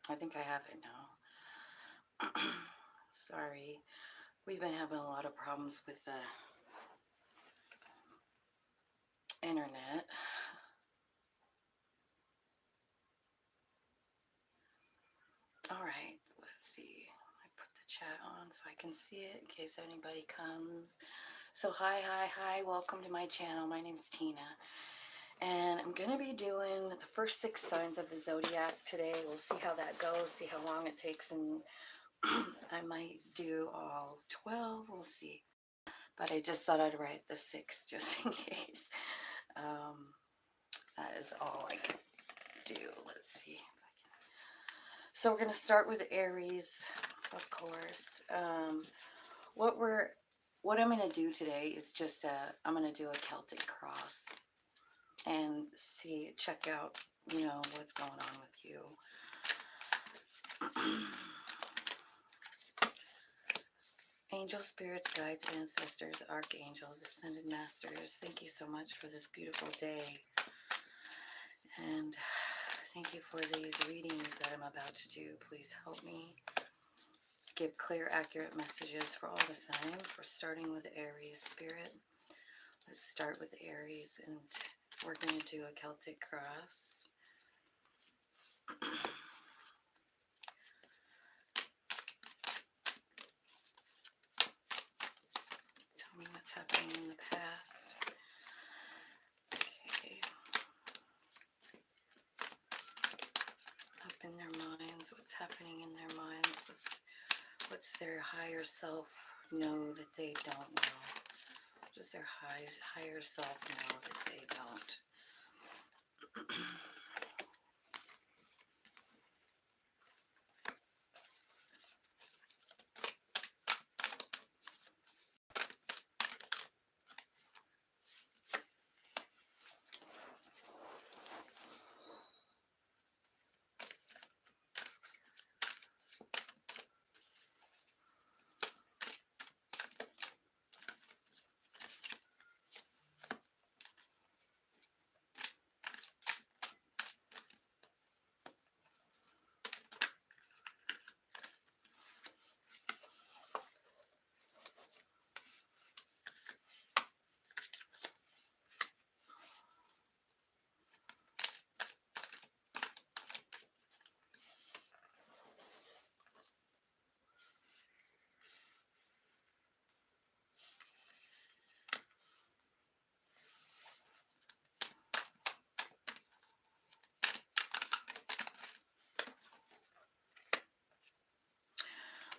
I think I have it now. Sorry. We've been having a lot of problems with the internet. Alright, let's see. I put the chat on so I can see it in case anybody comes. So hi, welcome to my channel. My name's Tina. And I'm going to be doing the first 6 signs of the zodiac today. We'll see how that goes, see how long it takes, and I might do all 12. We'll see. But I just thought I'd write the 6 just in case. That is all I can do. Let's see if I can. So we're going to start with Aries, of course. What I'm going to do today is just I'm going to do a Celtic cross and check out, what's going on with you. Angels, spirits, guides, ancestors, archangels, ascended masters, thank you so much for this beautiful day. And thank you for these readings that I'm about to do. Please help me give clear, accurate messages for all the signs. We're starting with Aries spirit. Let's start with Aries, and we're going to do a Celtic cross. Tell me what's happening in the past. Okay. Up in their minds, what's happening in their minds? What's their higher self know that they don't know? What does their higher self know that they don't?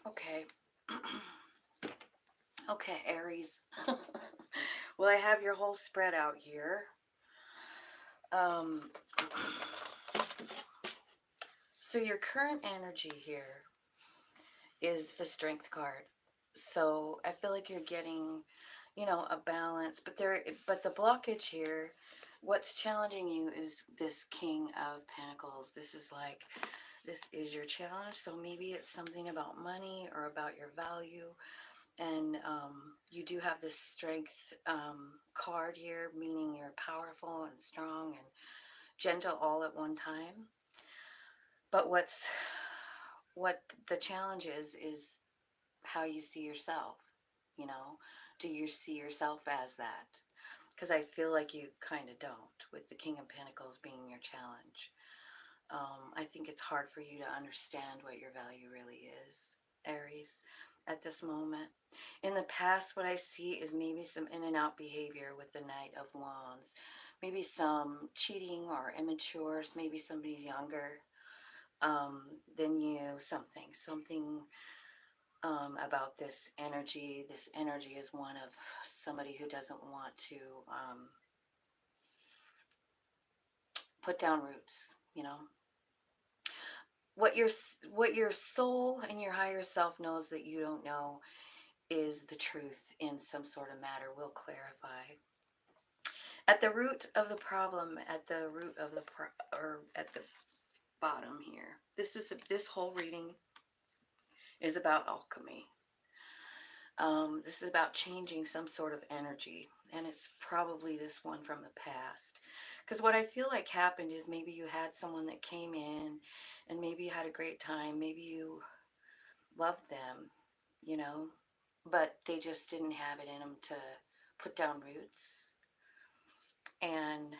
Okay. Okay, Aries. Well, I have your whole spread out here. So your current energy here is the Strength card. So I feel like you're getting, a balance, but the blockage here, what's challenging you is this King of Pentacles. This is your challenge. So maybe it's something about money or about your value. And you do have this Strength card here, meaning you're powerful and strong and gentle all at one time. But what the challenge is how you see yourself. Do you see yourself as that? Because I feel like you kind of don't, with the King of Pentacles being your challenge. I think it's hard for you to understand what your value really is, Aries, at this moment. In the past, what I see is maybe some in and out behavior with the Knight of Wands. Maybe some cheating or immature, maybe somebody's younger than you, something about this energy. This energy is one of somebody who doesn't want to put down roots, What your soul and your higher self knows that you don't know is the truth in some sort of matter. We'll clarify. At the root of the problem, at the bottom here, this whole reading is about alchemy. This is about changing some sort of energy. And it's probably this one from the past. Because what I feel like happened is maybe you had someone that came in and maybe you had a great time. Maybe you loved them, you know, but they just didn't have it in them to put down roots. And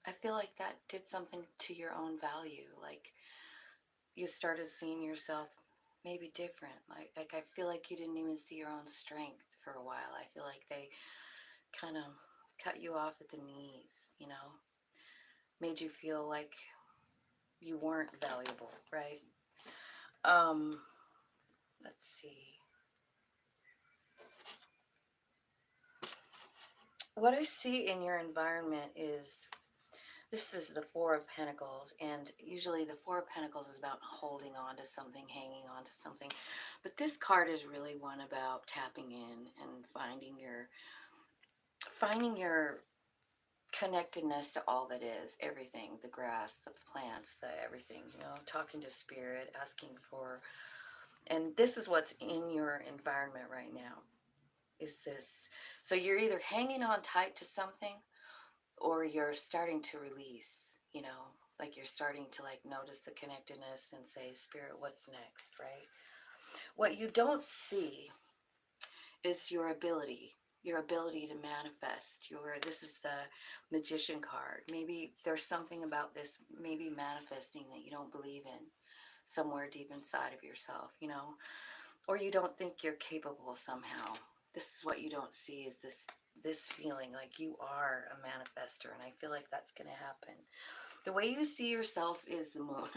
I feel like that did something to your own value. Like you started seeing yourself maybe different. Like I feel like you didn't even see your own strength for a while. I feel like they kind of cut you off at the knees, you know, made you feel like you weren't valuable, right? Um, let's see. What I see in your environment is this is the Four of Pentacles, and usually the Four of Pentacles is about holding on to something, hanging on to something. But this card is really one about tapping in and finding your connectedness to all that is, everything, the grass, the plants, the everything, you know, talking to spirit, asking for, and this is what's in your environment right now, is this. So you're either hanging on tight to something or you're starting to release, you know, like you're starting to like notice the connectedness and say, spirit, what's next, right? What you don't see is your ability to manifest. This is the Magician card. Maybe there's something about this, maybe manifesting, that you don't believe in somewhere deep inside of yourself, you know, or you don't think you're capable somehow. This is what you don't see, is this feeling like you are a manifester, and I feel like that's going to happen. The way you see yourself is the moon.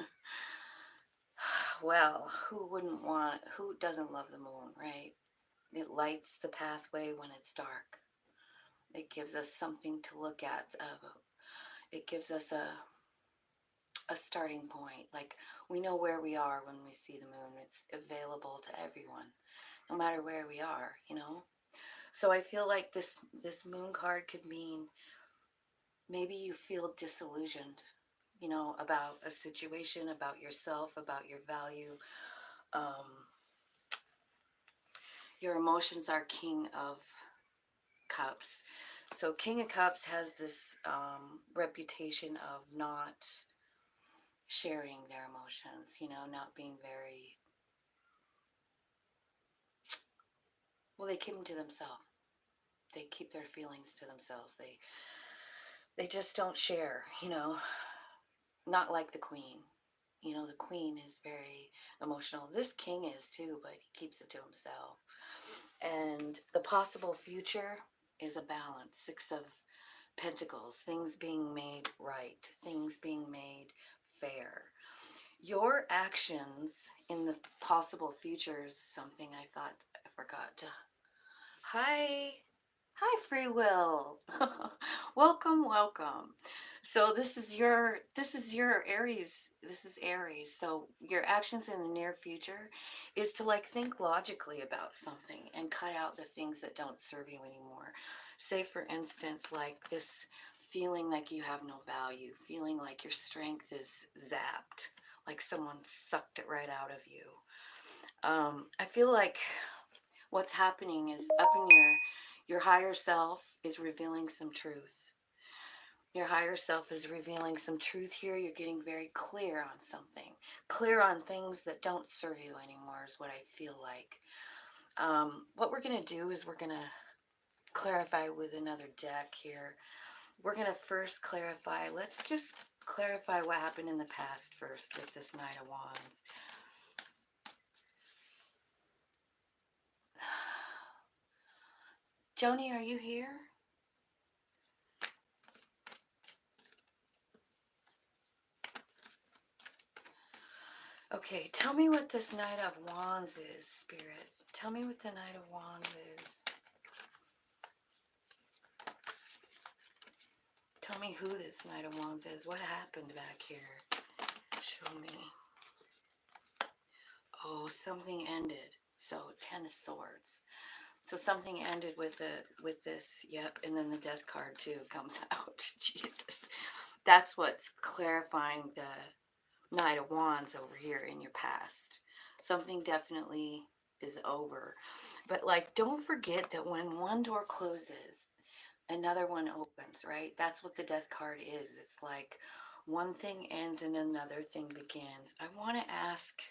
Well, who doesn't love the moon, right? It lights the pathway when it's dark. It gives us something to look at. It gives us a starting point. Like, we know where we are when we see the moon. It's available to everyone, no matter where we are, you know? So I feel like this moon card could mean maybe you feel disillusioned, you know, about a situation, about yourself, about your value. Um, your emotions are King of Cups. So King of Cups has this reputation of not sharing their emotions, you know, not being very, well, they keep them to themselves. They keep their feelings to themselves. They just don't share, you know, not like the Queen. You know, the Queen is very emotional. This king is too, but he keeps it to himself. And the possible future is a balance. Six of Pentacles, things being made right, things being made fair. Your actions in the possible future is something I thought I forgot to. Hi. Hi, free will. Welcome, welcome. So this is your Aries. This is Aries. So your actions in the near future is to like think logically about something and cut out the things that don't serve you anymore. Say for instance, like this feeling like you have no value, feeling like your strength is zapped, like someone sucked it right out of you. I feel like what's happening is up in your higher self is revealing some truth. Your higher self is revealing some truth here. You're getting very clear on something, clear on things that don't serve you anymore is what I feel like. What we're going to do is we're going to clarify with another deck here. We're going to first clarify, let's just clarify what happened in the past first with this Knight of Wands. Joni, are you here? Okay, tell me what this Knight of Wands is, Spirit. Tell me what the Knight of Wands is. Tell me who this Knight of Wands is. What happened back here? Show me. Oh, something ended. So, Ten of Swords. So something ended with this, yep, and then the Death card too comes out. Jesus. That's what's clarifying the Knight of Wands over here in your past. Something definitely is over. But like, don't forget that when one door closes, another one opens, right? That's what the death card is. It's like one thing ends and another thing begins. I want to ask,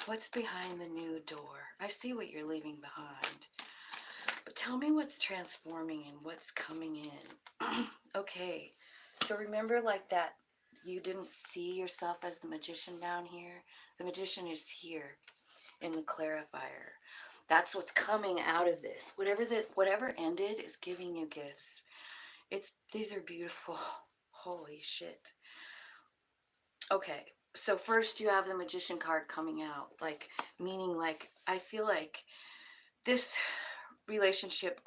what's behind the new door? I see what you're leaving behind, but tell me what's transforming and what's coming in. Okay, so remember, like that, you didn't see yourself as the magician down here. The magician is here in the clarifier. That's what's coming out of this. Whatever ended is giving you gifts. These are beautiful. Holy shit. Okay, so first you have the magician card coming out, like, meaning, like, I feel like this relationship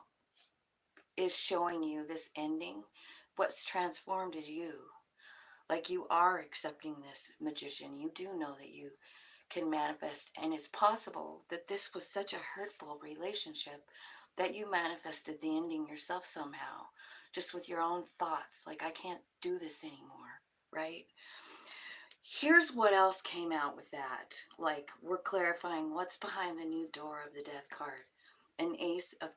is showing you this ending. What's transformed is you. Like, you are accepting this magician. You do know that you can manifest, and it's possible that this was such a hurtful relationship that you manifested the ending yourself somehow, just with your own thoughts, like, I can't do this anymore, right? Here's what else came out with that. Like, we're clarifying what's behind the new door of the death card. An ace of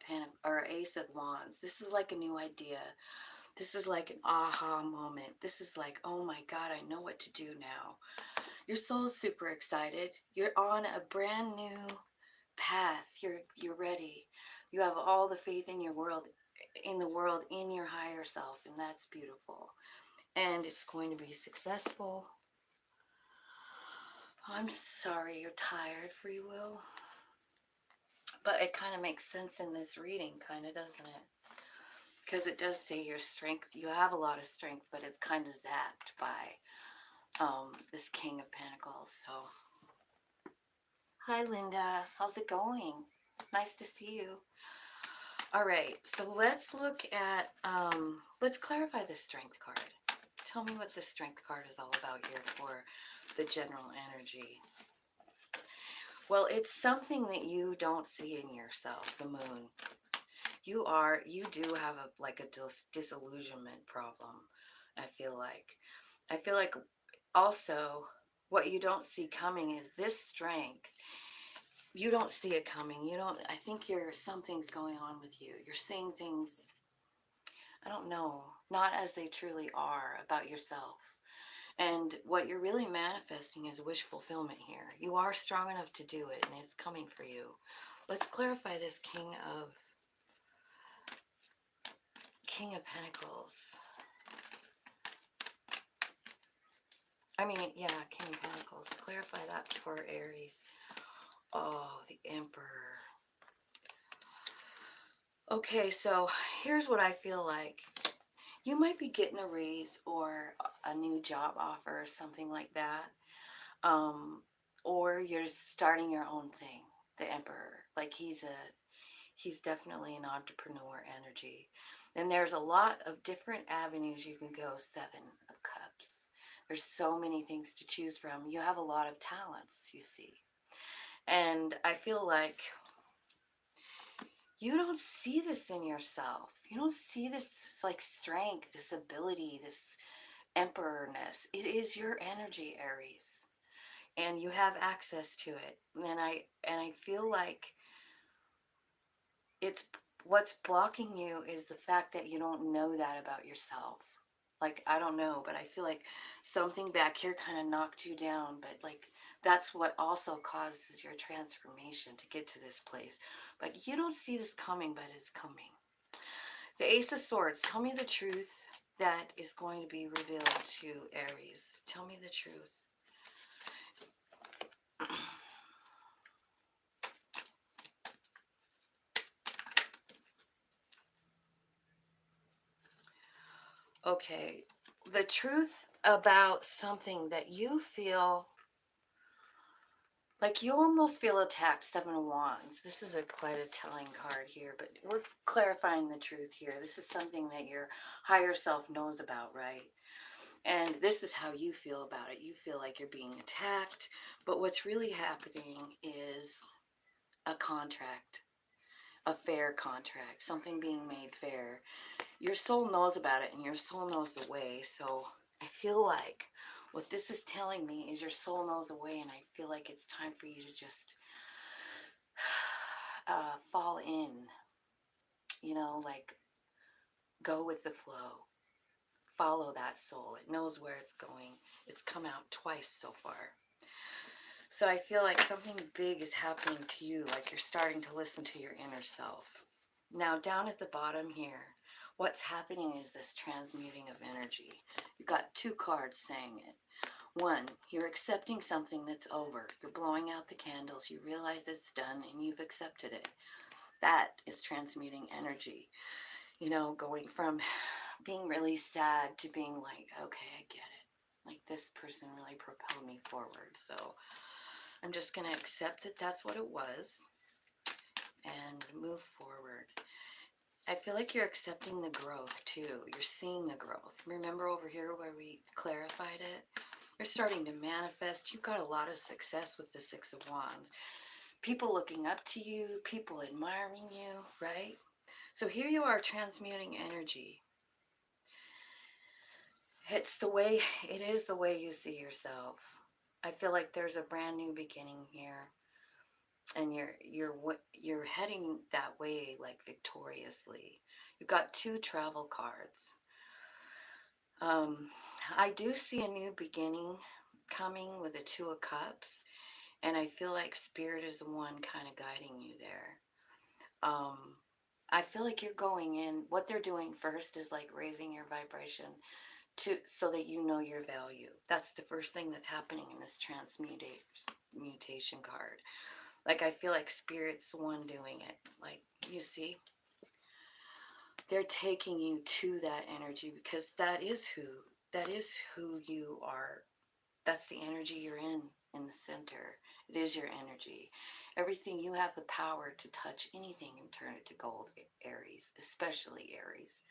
or ace of wands. This is like a new idea. This is like an aha moment. This is like, oh my God, I know what to do now. Your soul's super excited. You're on a brand new path. You're ready. You have all the faith in the world, in your higher self, and that's beautiful. And it's going to be successful. I'm sorry you're tired, free will. But it kind of makes sense in this reading, kind of, doesn't it? Because it does say your strength, you have a lot of strength, but it's kind of zapped by this King of Pentacles. So, hi Linda, how's it going? Nice to see you. All right, so let's look at, let's clarify the Strength card. Tell me what the Strength card is all about here for the general energy. Well, it's something that you don't see in yourself, the moon. You do have like a disillusionment problem, I feel like. I feel like also what you don't see coming is this strength. You don't see it coming. I think something's going on with you. You're seeing things, I don't know, not as they truly are about yourself. And what you're really manifesting is wish fulfillment here. You are strong enough to do it, and it's coming for you. Let's clarify this King of Pentacles. King of Pentacles. Clarify that for Aries. Oh, the Emperor. Okay, so here's what I feel like. You might be getting a raise or a new job offer or something like that. Or you're starting your own thing. The Emperor. Like, he's definitely an entrepreneur energy. And there's a lot of different avenues you can go. Seven of Cups. There's so many things to choose from. You have a lot of talents, you see. And I feel like you don't see this in yourself. You don't see this, like, strength, this ability, this emperorness. It is your energy, Aries. And you have access to it. And I feel like it's what's blocking you is the fact that you don't know that about yourself. Like, I don't know, but I feel like something back here kind of knocked you down. But, like, that's what also causes your transformation to get to this place. But you don't see this coming, but it's coming. The Ace of Swords. Tell me the truth that is going to be revealed to Aries. Tell me the truth. Okay, the truth about something that you feel like you almost feel attacked. Seven of Wands. This is quite a telling card here, but we're clarifying the truth here. This is something that your higher self knows about, right? And this is how you feel about it. You feel like you're being attacked, but what's really happening is a contract, a fair contract, something being made fair. Your soul knows about it, and your soul knows the way. So I feel like what this is telling me is your soul knows the way, and I feel like it's time for you to just fall in, like Go with the flow. Follow that soul. It knows where it's going. It's come out twice so far. So I feel like something big is happening to you, like you're starting to listen to your inner self. Now, down at the bottom here, what's happening is this transmuting of energy. You got two cards saying it. One, you're accepting something that's over. You're blowing out the candles. You realize it's done and you've accepted it. That is transmuting energy. You know, going from being really sad to being like, okay, I get it. Like, this person really propelled me forward. So I'm just going to accept that that's what it was and move forward. I feel like you're accepting the growth too. You're seeing the growth. Remember over here where we clarified it? You're starting to manifest. You've got a lot of success with the Six of Wands. People looking up to you, people admiring you, right? So here you are transmuting energy. It is the way you see yourself. I feel like there's a brand new beginning here. And you're heading that way, like, victoriously. You've got two travel cards. I do see a new beginning coming with the Two of Cups, and I feel like Spirit is the one kind of guiding you there. I feel like you're going in. What they're doing first is like raising your vibration so that you know your value. That's the first thing that's happening in this transmutation card. Like, I feel like Spirit's the one doing it. Like, you see, they're taking you to that energy because that is who you are. That's the energy you're in the center. It is your energy. Everything, you have the power to touch anything and turn it to gold, Aries, especially Aries.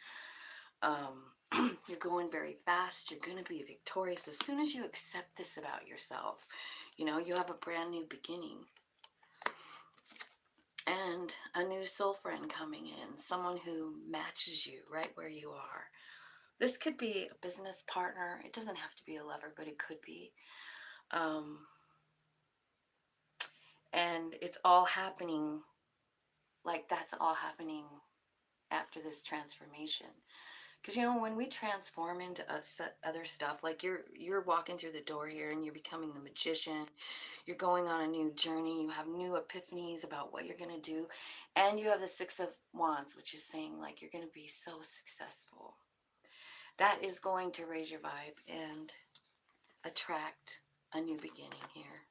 You're going very fast. You're going to be victorious as soon as you accept this about yourself. You know, you have a brand new beginning. And a new soul friend coming in, someone who matches you right where you are. This could be a business partner. It doesn't have to be a lover, but it could be. And it's all happening, like, that's all happening after this transformation. Because, you know, when we transform into other stuff, like you're walking through the door here and you're becoming the magician, you're going on a new journey, you have new epiphanies about what you're going to do, and you have the Six of Wands, which is saying, like, you're going to be so successful. That is going to raise your vibe and attract a new beginning here.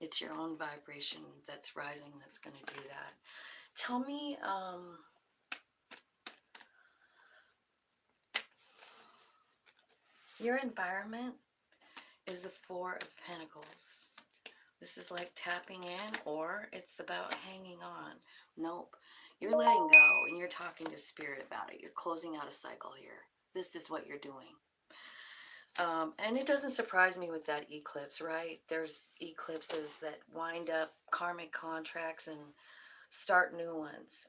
It's your own vibration that's rising that's going to do that. Tell me, your environment is the Four of Pentacles. This is like tapping in, or it's about hanging on. Nope. You're letting go and you're talking to Spirit about it. You're closing out a cycle here. This is what you're doing. And it doesn't surprise me with that eclipse, right? There's eclipses that wind up karmic contracts and start new ones.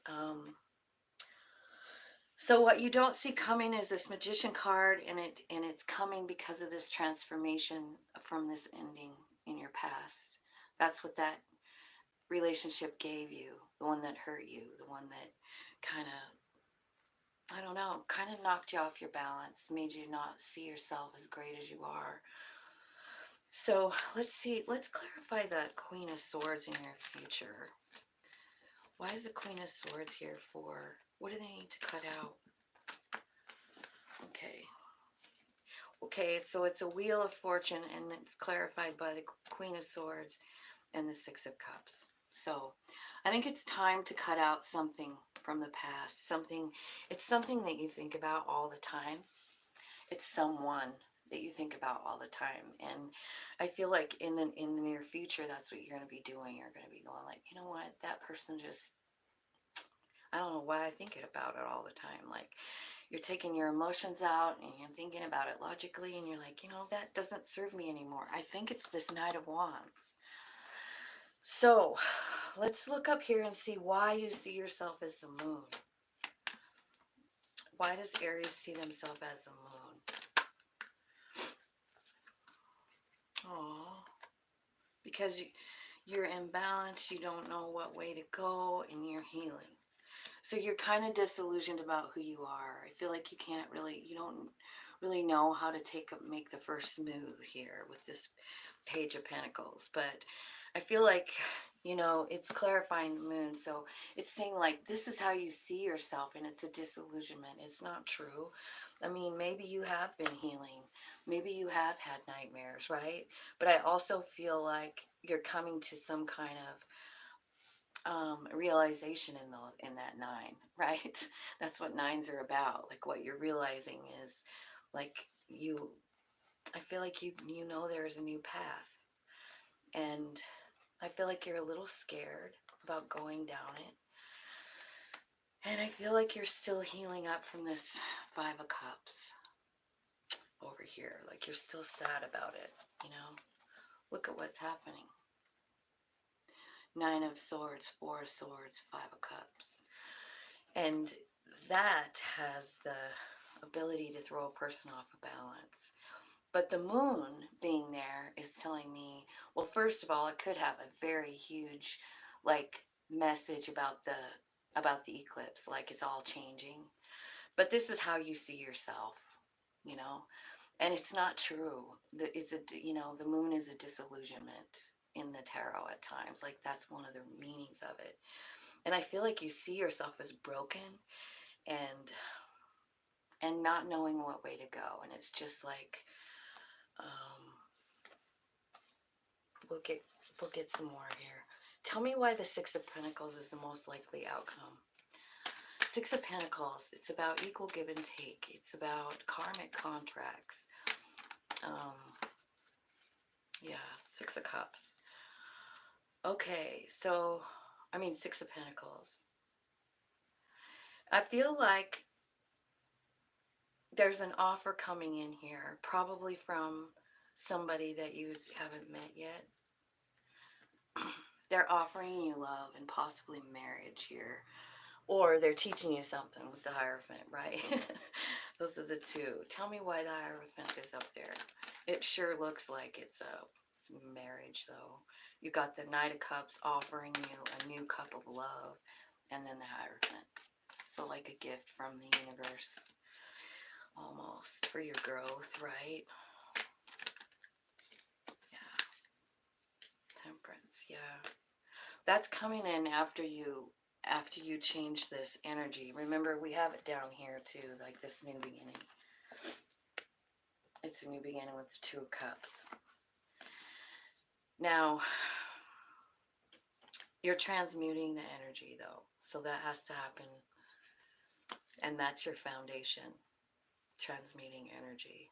So what you don't see coming is this Magician card, and it's coming because of this transformation from this ending in your past. That's what that relationship gave you, the one that hurt you, the one that kind of, I don't know, kind of knocked you off your balance, made you not see yourself as great as you are. So let's clarify the Queen of Swords in your future. Why is the Queen of Swords here for? What do they need to cut out? Okay, so it's a Wheel of Fortune, and it's clarified by the Queen of Swords and the Six of Cups. So I think it's time to cut out something from the past. It's something that you think about all the time. It's someone that you think about all the time. And I feel like in the near future, that's what you're going to be doing. You're going to be going like, you know what, that person just, I don't know why I think about it all the time. Like, you're taking your emotions out and you're thinking about it logically, and you're like, you know, that doesn't serve me anymore. I think it's this Knight of Wands. So let's look up here and see why you see yourself as the moon. Why does Aries see themselves as the moon? Oh, because you're imbalanced, you don't know what way to go, and you're healing. So you're kind of disillusioned about who you are. I feel like you don't really know how to make the first move here with this Page of Pentacles. But I feel like, it's clarifying the moon. So it's saying like, this is how you see yourself, and it's a disillusionment. It's not true. I mean, maybe you have been healing. Maybe you have had nightmares, right? But I also feel like you're coming to some kind of realization in that nine, right? That's what nines are about. Like, what you're realizing is like, I feel like you know there's a new path, and I feel like you're a little scared about going down it, and I feel like you're still healing up from this Five of Cups over here. Like, you're still sad about it, look at what's happening. Nine of Swords, Four of Swords, Five of Cups. And that has the ability to throw a person off of balance. But the moon being there is telling me, well, first of all, it could have a very huge, like, message about the eclipse, like it's all changing. But this is how you see yourself, you know, and it's not true. The moon is a disillusionment in the tarot at times. Like, that's one of the meanings of it. And I feel like you see yourself as broken and not knowing what way to go. And it's just like, we'll get some more here. Tell me why the Six of Pentacles is the most likely outcome. Six of Pentacles, it's about equal give and take. It's about karmic contracts. Yeah, Six of Cups. Okay, so, Six of Pentacles. I feel like there's an offer coming in here, probably from somebody that you haven't met yet. They're offering you love and possibly marriage here. Or they're teaching you something with the Hierophant, right? Those are the two. Tell me why the Hierophant is up there. It sure looks like it's a marriage, though. You got the Knight of Cups offering you a new cup of love, and then the Hierophant. So like a gift from the universe, almost, for your growth, right? Yeah. Temperance, yeah. That's coming in after you change this energy. Remember, we have it down here too, like this new beginning. It's a new beginning with the Two of Cups. Now, you're transmuting the energy though, so that has to happen, and that's your foundation. Transmuting energy.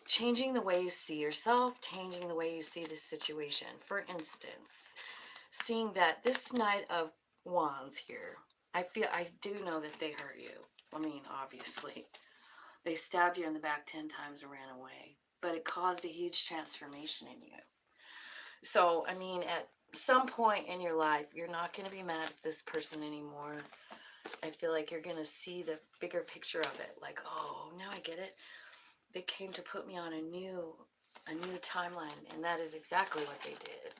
Changing the way you see yourself, changing the way you see the situation. For instance, seeing that this Knight of Wands here, I do know that they hurt you. Obviously. They stabbed you in the back 10 times and ran away. But it caused a huge transformation in you. So, at some point in your life, you're not going to be mad at this person anymore. I feel like you're going to see the bigger picture of it. Like, oh, now I get it. They came to put me on a new timeline. And that is exactly what they did.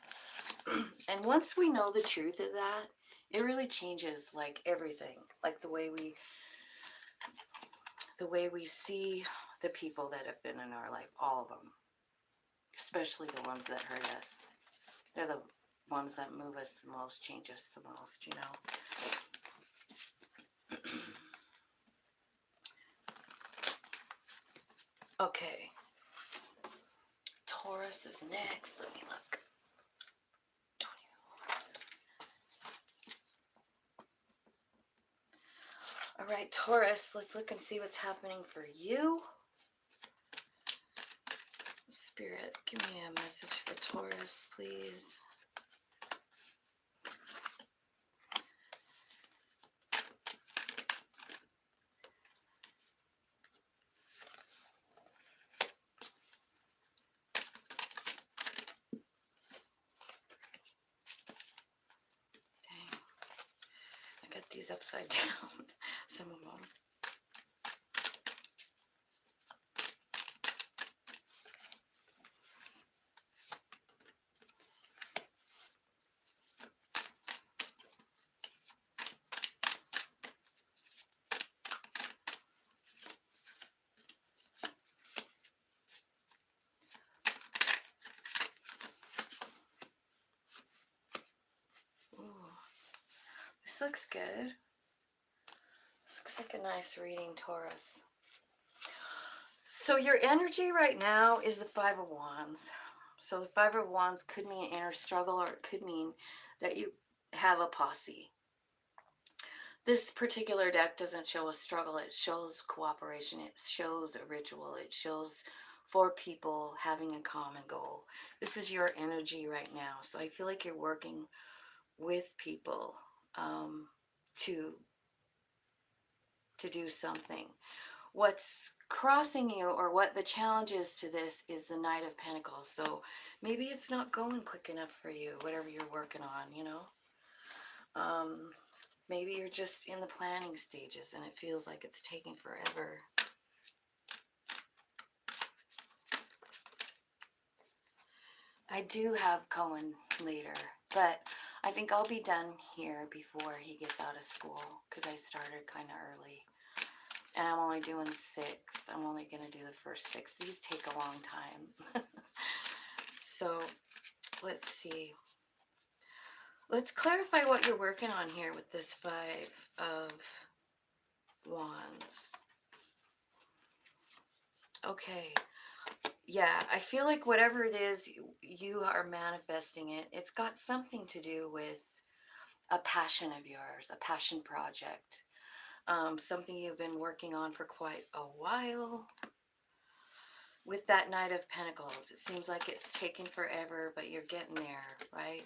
And once we know the truth of that, it really changes, like, everything. Like the way we see the people that have been in our life, all of them, especially the ones that hurt us. They're the ones that move us the most, change us the most, Okay. Taurus is next. Let me look. All right, Taurus, let's look and see what's happening for you. Spirit, give me a message for Taurus, please. Dang. I got these upside down, some of them. looks good. This looks like a nice reading, Taurus. So your energy right now is the Five of Wands. So the Five of Wands could mean inner struggle, or it could mean that you have a posse. This particular deck doesn't show a struggle. It shows cooperation. It shows a ritual. It shows 4 people having a common goal. This is your energy right now. So I feel like you're working with people to do something. What's crossing you, or what the challenge is to this, is the Knight of Pentacles. So maybe it's not going quick enough for you, whatever you're working on, you know. Maybe you're just in the planning stages and it feels like it's taking forever. I do have Cohen later, but I think I'll be done here before he gets out of school, because I started kind of early. And I'm only doing 6. I'm only going to do the first 6. These take a long time. So, let's see. Let's clarify what you're working on here with this 5 of Wands. Okay. Yeah, I feel like whatever it is, you are manifesting it. It's got something to do with a passion of yours, a passion project. Something you've been working on for quite a while. With that Knight of Pentacles, it seems like it's taken forever, but you're getting there, right?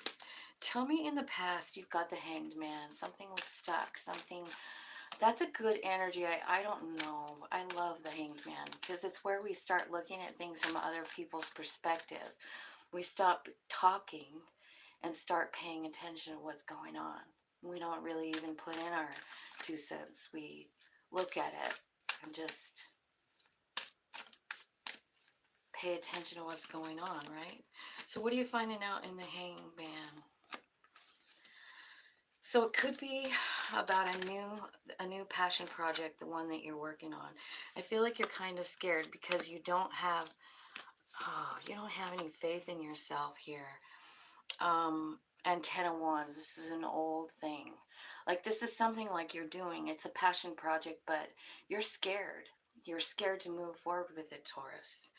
Tell me, in the past, you've got the Hanged Man. Something was stuck. Something... That's a good energy. I don't know. I love the Hanged Man, because it's where we start looking at things from other people's perspective. We stop talking and start paying attention to what's going on. We don't really even put in our 2 cents. We look at it and just pay attention to what's going on, right? So what are you finding out in the Hanged Man? So it could be about a new passion project, the one that you're working on. I feel like you're kind of scared because you don't have any faith in yourself here. And 10 of Wands, this is an old thing. Like, this is something like you're doing. It's a passion project, but you're scared. You're scared to move forward with it, Taurus.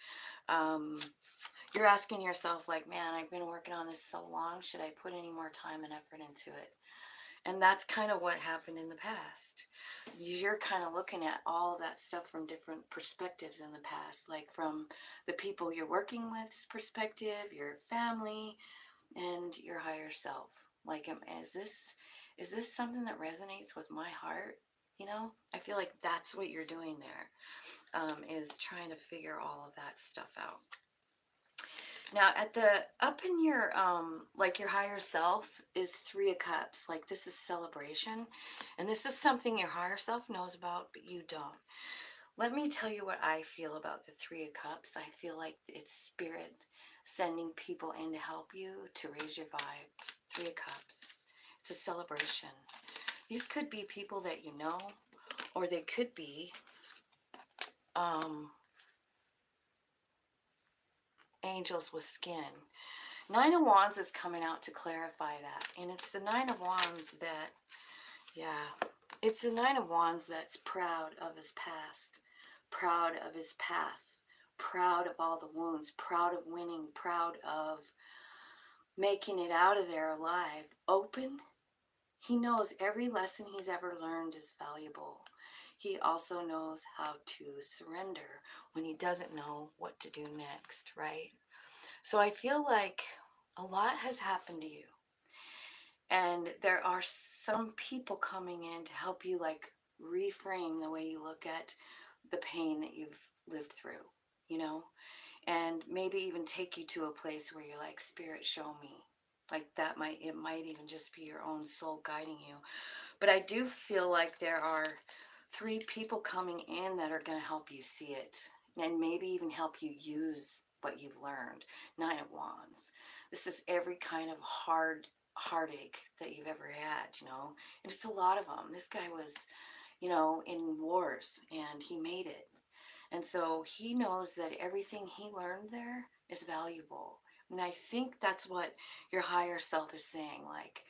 You're asking yourself, like, man, I've been working on this so long. Should I put any more time and effort into it? And that's kind of what happened in the past. You're kind of looking at all of that stuff from different perspectives in the past, like from the people you're working with's perspective, your family, and your higher self. Like, is this something that resonates with my heart? You know, I feel like that's what you're doing there, is trying to figure all of that stuff out. Now, up in your, like, your higher self is 3 of Cups. Like, this is celebration. And this is something your higher self knows about, but you don't. Let me tell you what I feel about the 3 of Cups. I feel like it's Spirit sending people in to help you to raise your vibe. 3 of Cups. It's a celebration. These could be people that you know, or they could be, angels with skin. 9 of Wands is coming out to clarify that. And it's the 9 of Wands that, yeah, it's the 9 of Wands that's proud of his past, proud of his path, proud of all the wounds, proud of winning, proud of making it out of there alive, open. He knows every lesson he's ever learned is valuable. He also knows how to surrender when he doesn't know what to do next, right? So I feel like a lot has happened to you. And there are some people coming in to help you, like, reframe the way you look at the pain that you've lived through, you know? And maybe even take you to a place where you're like, Spirit, show me. Like, it might even just be your own soul guiding you. But I do feel like there are 3 people coming in that are going to help you see it, and maybe even help you use what you've learned. 9 of Wands. This is every kind of heartache that you've ever had, you know. And it's a lot of them. This guy was, you know, in wars, and he made it. And so he knows that everything he learned there is valuable. And I think that's what your higher self is saying. Like,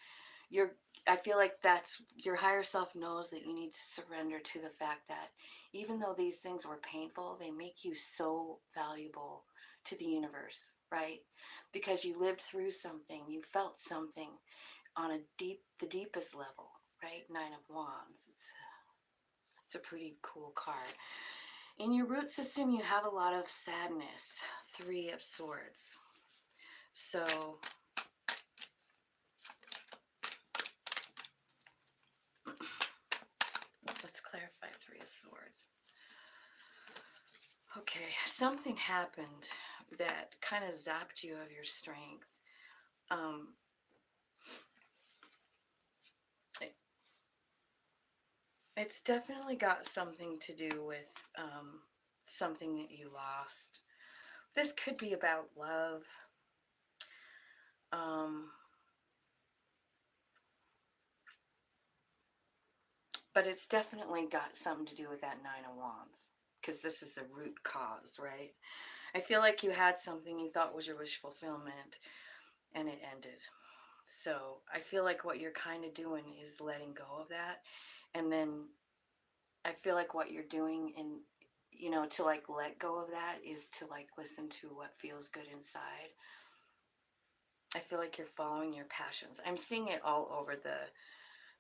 I feel like that's your higher self knows that you need to surrender to the fact that even though these things were painful, they make you so valuable to the universe, right? Because you lived through something, you felt something on the deepest level, right? Nine of Wands. It's a pretty cool card. In your root system, you have a lot of sadness. Three of Swords. So let's clarify Three of Swords. Okay, something happened that kind of zapped you of your strength. It's definitely got something to do with something that you lost. This could be about love. But it's definitely got something to do with that Nine of Wands, because this is the root cause, right? I feel like you had something you thought was your wish fulfillment, and it ended. So I feel like what you're kind of doing is letting go of that. And then I feel like what you're doing in, you know, to like let go of that is to like listen to what feels good inside. I feel like you're following your passions. I'm seeing it all over the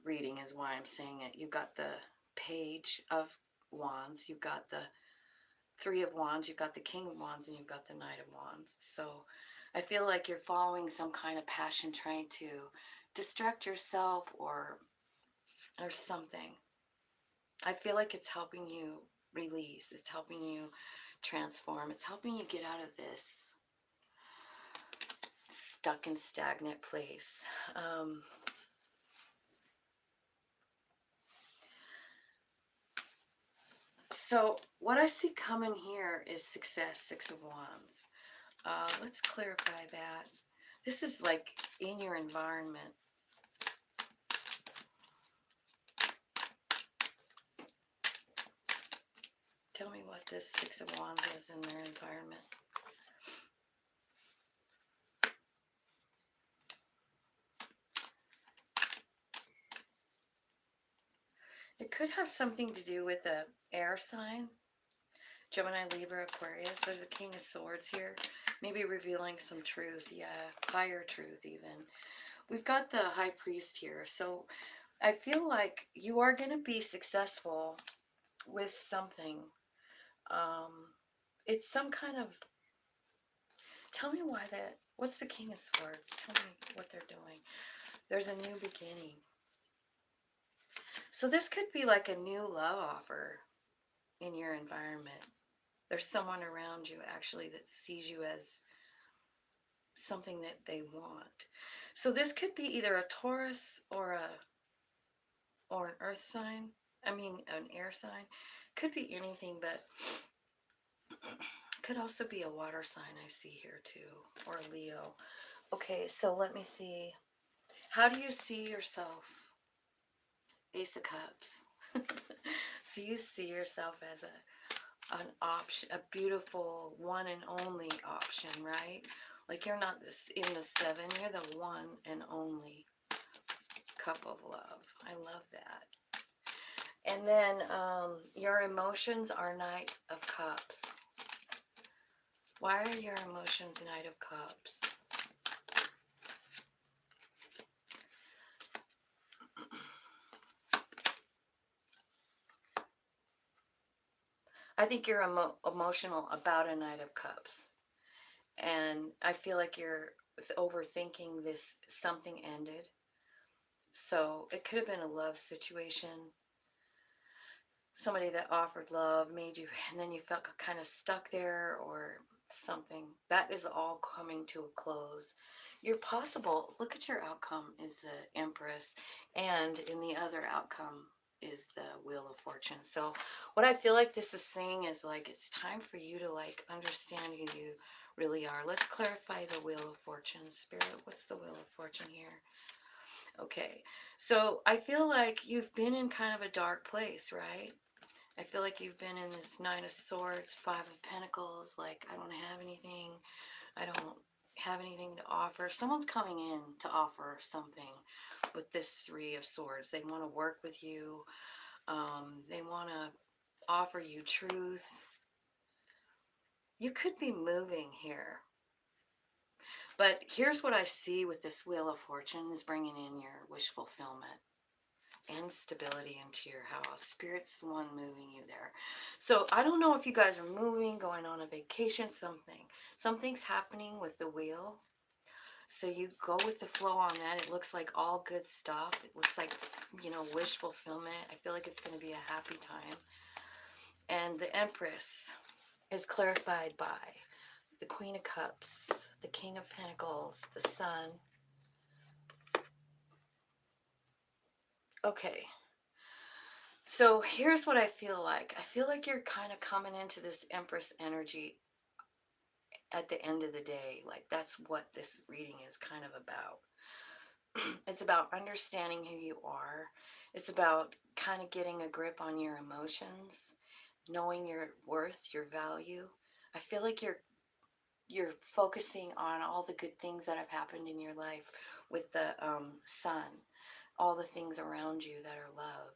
reading is why I'm saying it. You've got the Page of Wands, you've got the Three of Wands, you've got the King of Wands, and you've got the Knight of Wands. So I feel like you're following some kind of passion, trying to distract yourself or something. I feel like it's helping you release. It's helping you transform. It's helping you get out of this stuck and stagnant place. So what I see coming here is success, Six of Wands. Let's clarify that. This is like in your environment. Tell me what this Six of Wands is in their environment. It could have something to do with a air sign. Gemini, Libra, Aquarius. There's a King of Swords here. Maybe revealing some truth. Yeah, higher truth even. We've got the High Priest here. So I feel like you are going to be successful with something. It's some kind of... Tell me why that... What's the King of Swords? Tell me what they're doing. There's a new beginning. So this could be like a new love offer in your environment. There's someone around you actually that sees you as something that they want. So this could be either a Taurus or an earth sign. I mean, an air sign. Could be anything, but could also be a water sign I see here too, or a Leo. Okay, so let me see. How do you see yourself? Ace of Cups. So you see yourself as an option, a beautiful one and only option, right? Like you're not this in the Seven, you're the one and only cup of love. I love that. And then your emotions are Knight of Cups. Why are your emotions Knight of Cups? I think you're emotional about a Knight of Cups. And I feel like you're overthinking this. Something ended. So it could have been a love situation. Somebody that offered love made you, and then you felt kind of stuck there or something. That is all coming to a close. Your possible, look at your outcome is the Empress, and in the other outcome is the Wheel of Fortune. So what I feel like this is saying is like it's time for you to like understand who you really are. Let's clarify the Wheel of Fortune. Spirit, what's the Wheel of Fortune here? Okay, so I feel like you've been in kind of a dark place, right? I feel like you've been in this Nine of Swords, Five of Pentacles, like I don't have anything, I don't have anything to offer. Someone's coming in to offer something, with this Three of Swords. They want to work with you. They want to offer you truth. You could be moving here. But here's what I see with this Wheel of Fortune is bringing in your wish fulfillment and stability into your house. Spirit's the one moving you there. So I don't know if you guys are moving, going on a vacation, something's happening with the wheel. So you go with the flow on that. It looks like all good stuff. It looks like, you know, wish fulfillment. I feel like it's going to be a happy time. And the Empress is clarified by the Queen of Cups, the King of Pentacles, the Sun. Okay. So here's what I feel like. I feel like you're kind of coming into this Empress energy at the end of the day. Like that's what this reading is kind of about. It's about understanding who you are. It's about kind of getting a grip on your emotions, knowing your worth, your value. I feel like you're focusing on all the good things that have happened in your life with the sun, all the things around you that are love.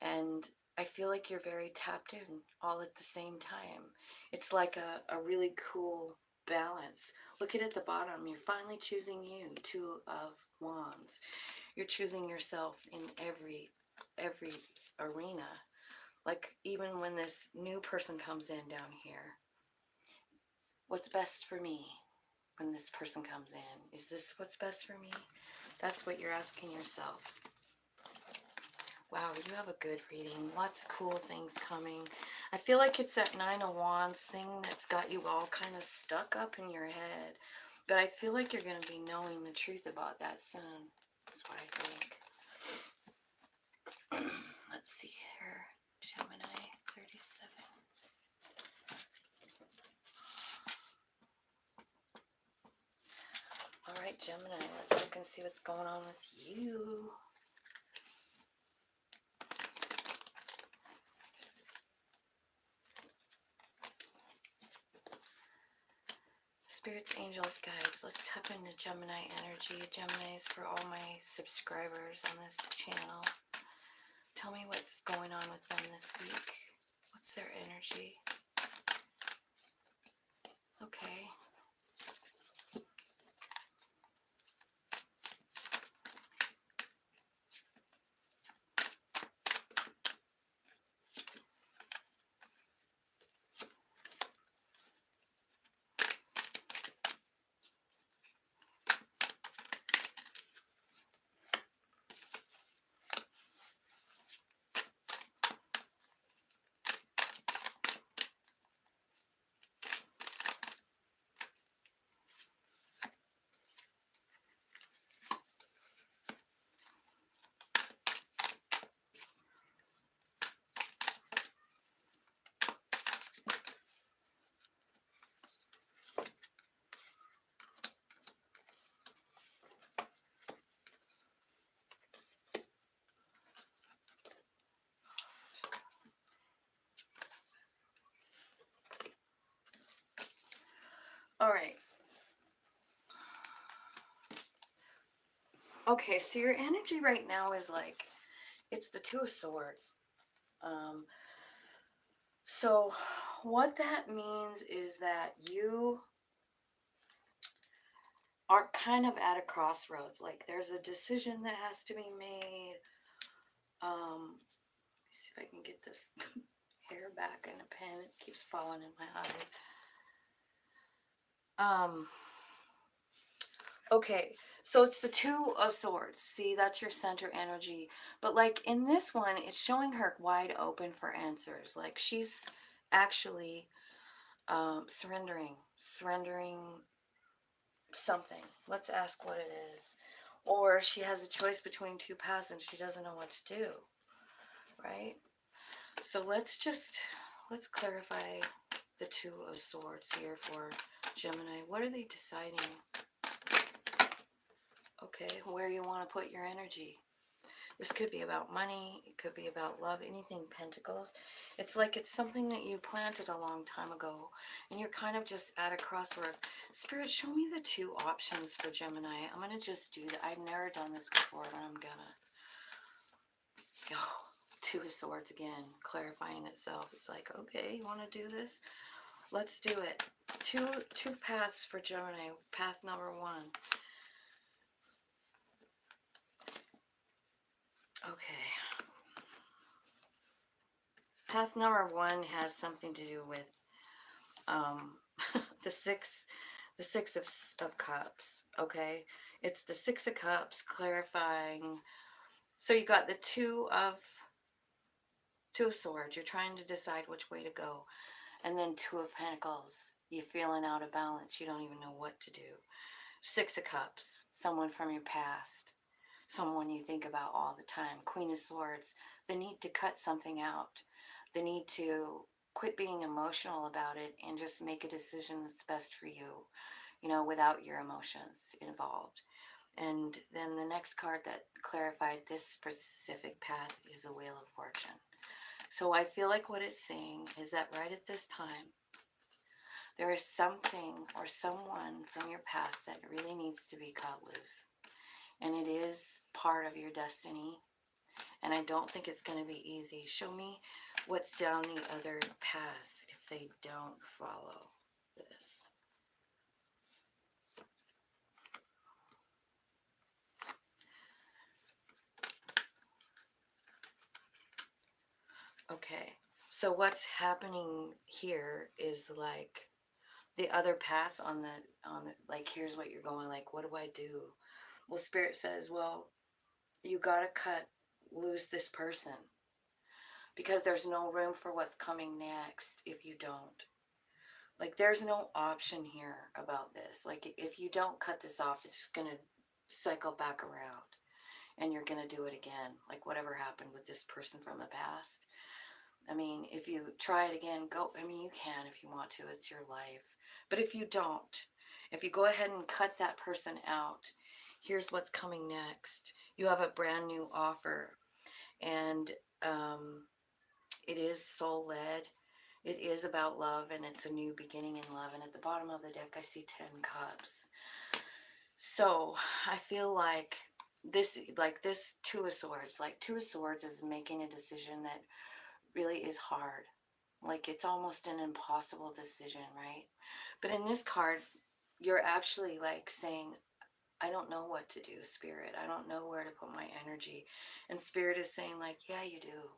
And I feel like you're very tapped in all at the same time. It's like a really cool balance. Look at the bottom. You're finally choosing you. Two of Wands. You're choosing yourself in every arena. Like even when this new person comes in down here. What's best for me when this person comes in? Is this what's best for me? That's what you're asking yourself. Wow, you have a good reading. Lots of cool things coming. I feel like it's that Nine of Wands thing that's got you all kind of stuck up in your head. But I feel like you're going to be knowing the truth about that sun. That's what I think. Let's see here. Gemini 37. All right, Gemini, let's look and see what's going on with you. Spirits, angels, guides. Let's tap into Gemini energy. Gemini's for all my subscribers on this channel. Tell me what's going on with them this week. What's their energy? Okay. All right. Okay, so your energy right now is like, it's the Two of Swords. So what that means is that you are kind of at a crossroads. Like there's a decision that has to be made. Let me see if I can get this hair back in a pen. It keeps falling in my eyes. Okay, so it's the Two of Swords. See, that's your center energy. But like in this one, it's showing her wide open for answers. Like she's actually surrendering something. Let's ask what it is. Or she has a choice between two paths and she doesn't know what to do. Right? So let's clarify the Two of Swords here for Gemini. What are they deciding? Okay, where you want to put your energy. This could be about money. It could be about love, anything pentacles. It's like it's something that you planted a long time ago, and you're kind of just at a crossroads. Spirit, show me the two options for Gemini. I'm going to just do that. I've never done this before, but I'm going to. Oh, Two of Swords again, clarifying itself. It's like, okay, you want to do this? Let's do it. Two paths for Gemini. Path number one. Okay. Path number one has something to do with the six of cups. Okay, it's the Six of Cups clarifying. So you got the two of Swords. You're trying to decide which way to go, and then Two of Pentacles. You're feeling out of balance. You don't even know what to do. Six of Cups. Someone from your past. Someone you think about all the time. Queen of Swords. The need to cut something out. The need to quit being emotional about it and just make a decision that's best for you, you know, without your emotions involved. And then the next card that clarified this specific path is the Wheel of Fortune. So I feel like what it's saying is that right at this time, there is something or someone from your past that really needs to be cut loose. And it is part of your destiny. And I don't think it's going to be easy. Show me what's down the other path if they don't follow this. Okay, so what's happening here is like the other path on the like, here's what you're going, like, what do I do? Well, Spirit says, well, you got to cut loose this person because there's no room for what's coming next if you don't. Like, there's no option here about this. Like, if you don't cut this off, it's just going to cycle back around and you're going to do it again. Like, whatever happened with this person from the past. I mean, if you try it again, go. I mean, you can if you want to. It's your life. But if you don't, if you go ahead and cut that person out, here's what's coming next. You have a brand new offer. And it is soul-led. It is about love, and it's a new beginning in love. And at the bottom of the deck, I see 10 cups. So I feel like this Two of Swords, like Two of Swords is making a decision that really is hard. Like, it's almost an impossible decision, right? But in this card, you're actually like saying, I don't know what to do, Spirit. I don't know where to put my energy. And Spirit is saying, like, yeah, you do.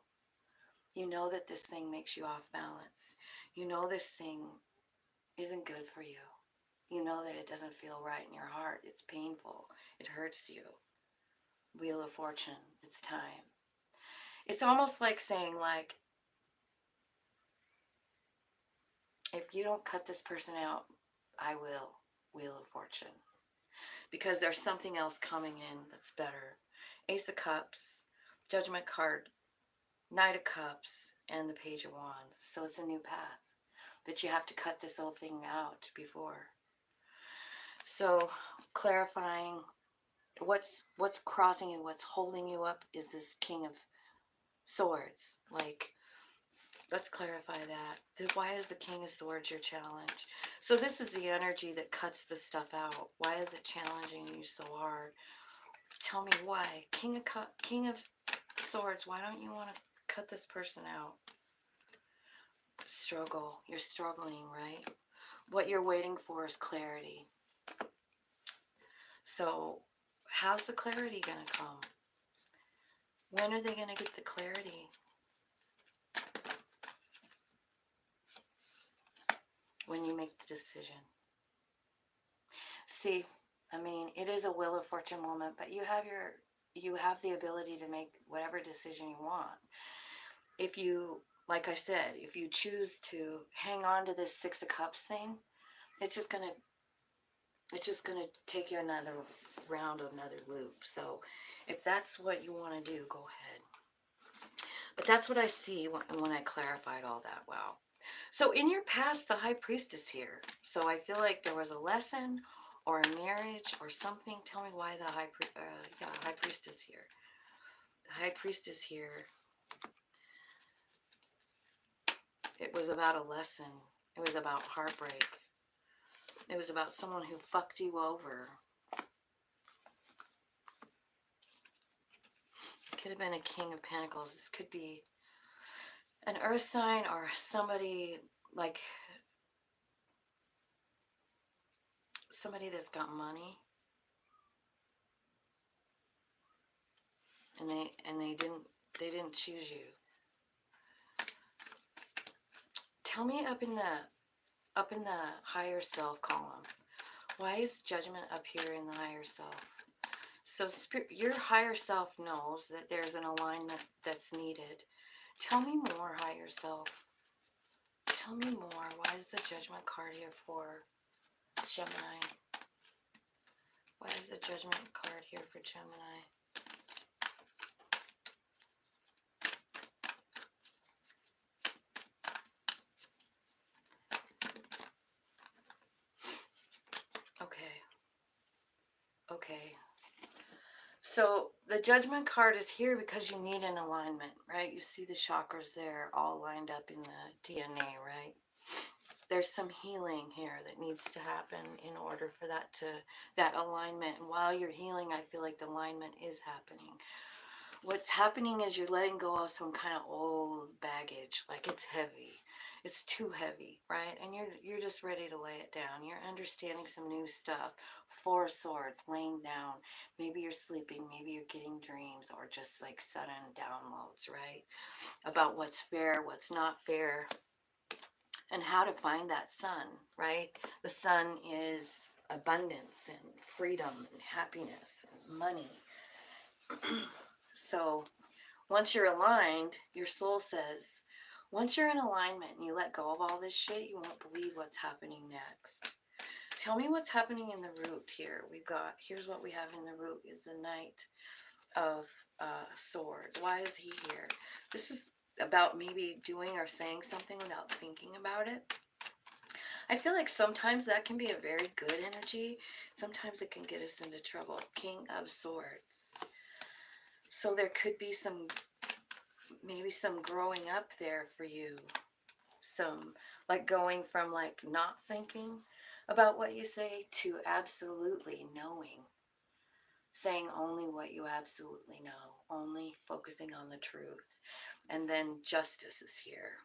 You know that this thing makes you off balance. You know this thing isn't good for you. You know that it doesn't feel right in your heart. It's painful. It hurts you. Wheel of Fortune. It's time. It's almost like saying, like, if you don't cut this person out, I will. Wheel of Fortune. Because there's something else coming in that's better. Ace of Cups, Judgment card, Knight of Cups, and the Page of Wands. So it's a new path. But you have to cut this whole thing out before. So clarifying what's crossing you, what's holding you up is this King of Swords. Like, let's clarify that. Why is the King of Swords your challenge? So this is the energy that cuts the stuff out. Why is it challenging you so hard? Tell me why. King of Swords, why don't you want to cut this person out? Struggle. You're struggling, right? What you're waiting for is clarity. So how's the clarity going to come? When are they going to get the clarity? When you make the decision. See, I mean, it is a Wheel of Fortune moment, but you have the ability to make whatever decision you want. If you, like I said, if you choose to hang on to this Six of Cups thing, it's just gonna take you another round, another loop. So if that's what you want to do, go ahead. But that's what I see when I clarified all that. Wow. So in your past, the High Priestess here. So I feel like there was a lesson or a marriage or something. Tell me why the High Priestess here. The High Priestess here. It was about a lesson. It was about heartbreak. It was about someone who fucked you over. It could have been a King of Pentacles. This could be an earth sign or somebody like somebody that's got money. And they didn't choose you. Tell me up in the higher self column, why is judgment up here in the higher self? So your higher self knows that there's an alignment that's needed. Tell me more, higher self. Tell me more. Why is the judgment card here for Gemini? Why is the judgment card here for Gemini? Okay. So the judgment card is here because you need an alignment, right? You see the chakras there all lined up in the DNA, right? There's some healing here that needs to happen in order for that alignment. And while you're healing, I feel like the alignment is happening. What's happening is you're letting go of some kind of old baggage, like it's heavy. It's too heavy, right? And you're just ready to lay it down. You're understanding some new stuff. Four of Swords, laying down. Maybe you're sleeping, maybe you're getting dreams, or just like sudden downloads, right? About what's fair, what's not fair, and how to find that sun, right? The sun is abundance and freedom and happiness and money. So once you're aligned, your soul says, once you're in alignment and you let go of all this shit, you won't believe what's happening next. Tell me what's happening in the root here. Here's what we have in the root is the Knight of Swords. Why is he here? This is about maybe doing or saying something without thinking about it. I feel like sometimes that can be a very good energy. Sometimes it can get us into trouble. King of Swords. So there could be maybe some growing up there for you. Some, like going from like not thinking about what you say to absolutely knowing. Saying only what you absolutely know. Only focusing on the truth. And then justice is here.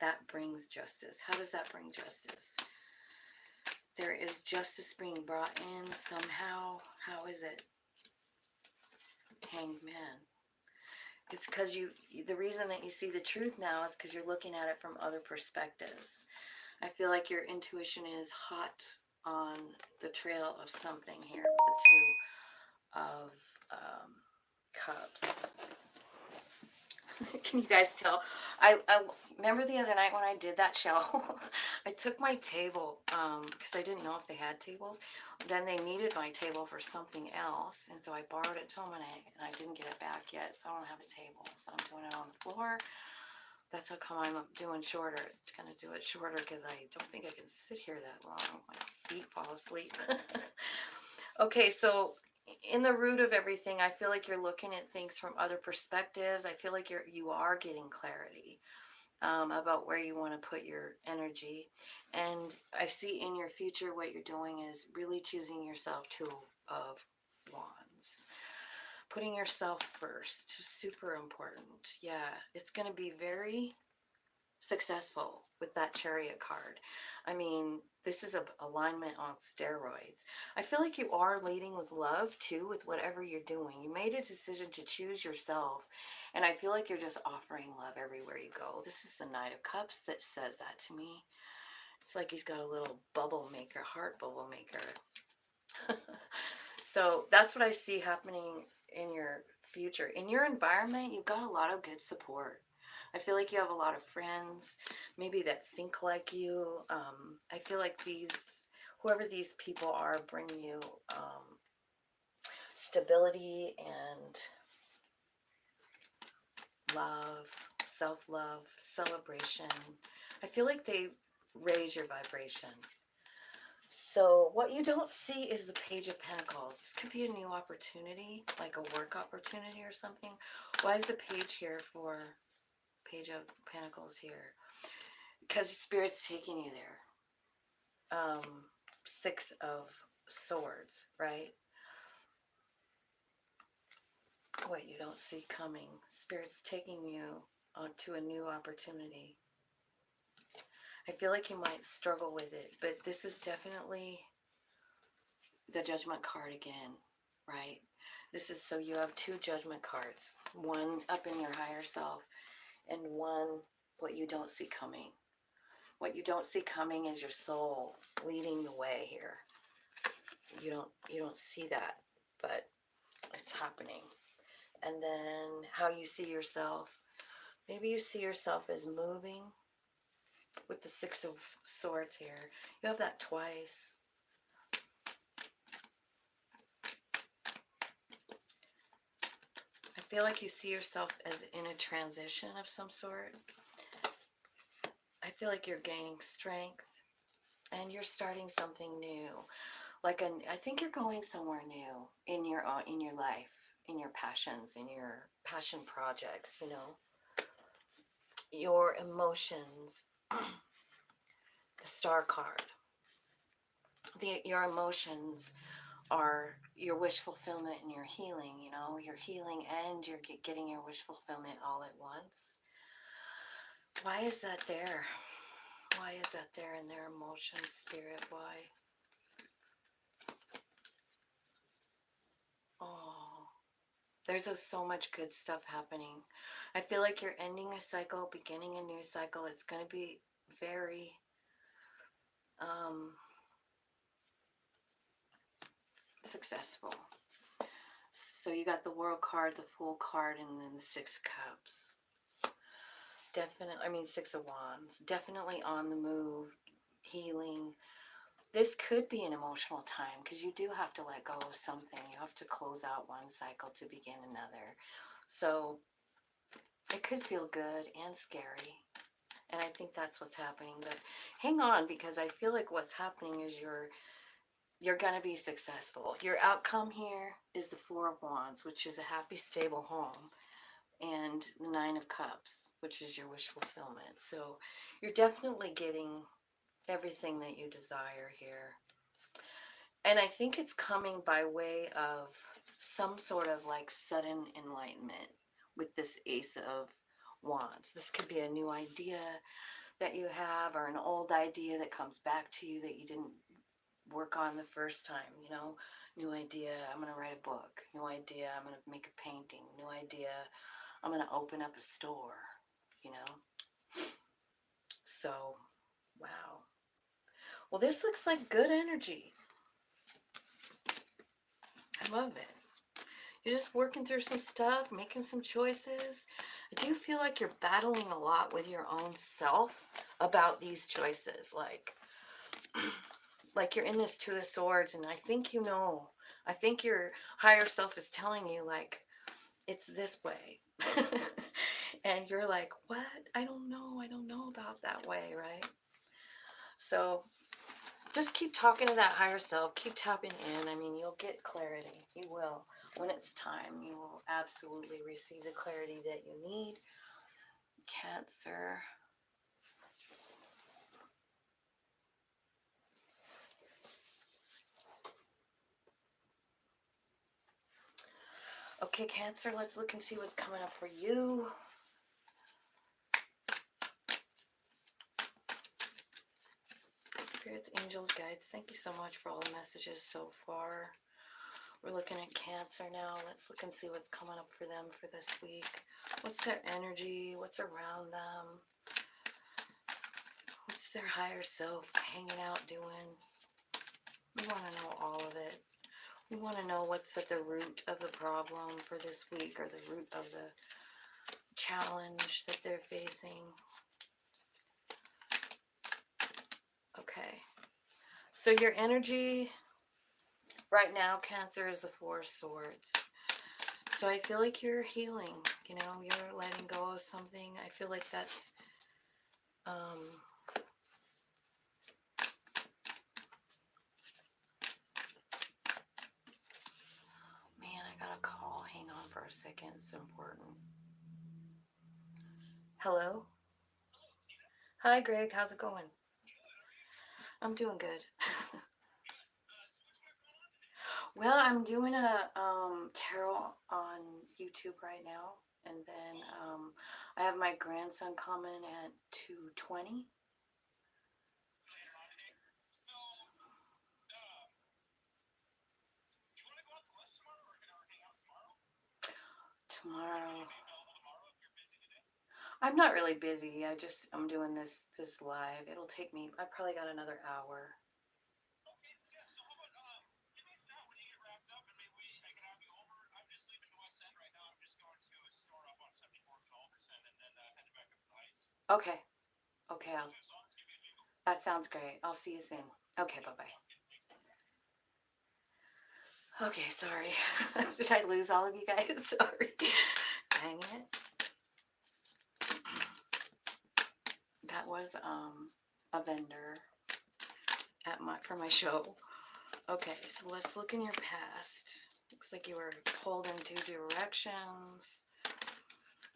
That brings justice. How does that bring justice? There is justice being brought in somehow. How is it? Hanged Man. It's because the reason that you see the truth now is because you're looking at it from other perspectives. I feel like your intuition is hot on the trail of something here with the Two of Cups. Can you guys tell? I remember the other night when I did that show, I took my table, because I didn't know if they had tables. Then they needed my table for something else, and so I borrowed it to them, and I didn't get it back yet, so I don't have a table. So I'm doing it on the floor. That's how come I'm doing shorter. It's going to do it shorter because I don't think I can sit here that long. My feet fall asleep. Okay, so in the root of everything, I feel like you're looking at things from other perspectives. I feel like you are getting clarity about where you want to put your energy. And I see in your future what you're doing is really choosing yourself. Two of Wands. Putting yourself first. Super important. Yeah, it's going to be very successful with that Chariot card. I mean, this is a alignment on steroids. I feel like you are leading with love too with whatever you're doing. You made a decision to choose yourself, and I feel like you're just offering love everywhere you go. This is the Knight of Cups that says that to me. It's like he's got a little bubble maker, heart bubble maker. So that's what I see happening in your future. In your environment, you've got a lot of good support. I feel like you have a lot of friends, maybe that think like you. I feel like whoever these people are, bring you stability and love, self-love, celebration. I feel like they raise your vibration. So what you don't see is the Page of Pentacles. This could be a new opportunity, like a work opportunity or something. Why is the page here for Page of Pentacles here? Because Spirit's taking you there. Six of Swords, right? What you don't see coming. Spirit's taking you to a new opportunity. I feel like you might struggle with it, but this is definitely the Judgment card again, right? This is, so you have two Judgment cards. One up in your higher self and one what you don't see coming. What you don't see coming is your soul leading the way here. You don't see that, but it's happening. And then how you see yourself. Maybe you see yourself as moving with the Six of Swords here. You have that twice. I feel like you see yourself as in a transition of some sort. I feel like you're gaining strength and you're starting something new. I think you're going somewhere new in your life, in your passions, in your passion projects, you know. Your emotions, the Star card. Your emotions are your wish fulfillment and your healing, you know. You're healing and you're getting your wish fulfillment all at once. Why is that there? Why is that there in their emotions, Spirit? Why? Oh, there's so much good stuff happening. I feel like you're ending a cycle, beginning a new cycle. It's going to be very successful. So you got the World card, the Fool card, and then the Six of Cups. Definitely, Six of Wands. Definitely on the move, healing. This could be an emotional time because you do have to let go of something. You have to close out one cycle to begin another. So it could feel good and scary. And I think that's what's happening. But hang on, because I feel like what's happening is you're going to be successful. Your outcome here is the Four of Wands, which is a happy, stable home. And the Nine of Cups, which is your wish fulfillment. So you're definitely getting everything that you desire here. And I think it's coming by way of some sort of like sudden enlightenment with this Ace of Wands. This could be a new idea that you have, or an old idea that comes back to you that you didn't work on the first time, you know. New idea, I'm going to write a book. New idea, I'm going to make a painting. New idea, I'm going to open up a store, you know. So, wow. Well, this looks like good energy. I love it. You're just working through some stuff, making some choices. I do feel like you're battling a lot with your own self about these choices. Like you're in this Two of Swords, and I think you know. I think your higher self is telling you, like, it's this way. And you're like, what? I don't know about that way, right? So just keep talking to that higher self. Keep tapping in. You'll get clarity. You will. When it's time, you will absolutely receive the clarity that you need. Cancer. Okay, Cancer, let's look and see what's coming up for you. Spirits, angels, guides, thank you so much for all the messages so far. We're looking at Cancer now. Let's look and see what's coming up for them for this week. What's their energy? What's around them? What's their higher self hanging out doing? We want to know all of it. We want to know what's at the root of the problem for this week, or the root of the challenge that they're facing. Okay. So your energy right now, Cancer, is the Four of Swords. So I feel like you're healing, you know, you're letting go of something. I feel like that's a second. It's important. Hello? Hi, Greg. How's it going? I'm doing good. Well, I'm doing a tarot on YouTube right now, and then I have my grandson coming at 2:20 tomorrow. I'm not really busy. I'm doing this live. It'll take me. I probably got another hour. Okay. Okay. That sounds great. I'll see you soon. Okay. Bye bye. Okay. Sorry. Did I lose all of you guys? Sorry. Dang it. That was a vendor at my for my show. Okay, so let's look in your past. Looks like you were pulled in two directions.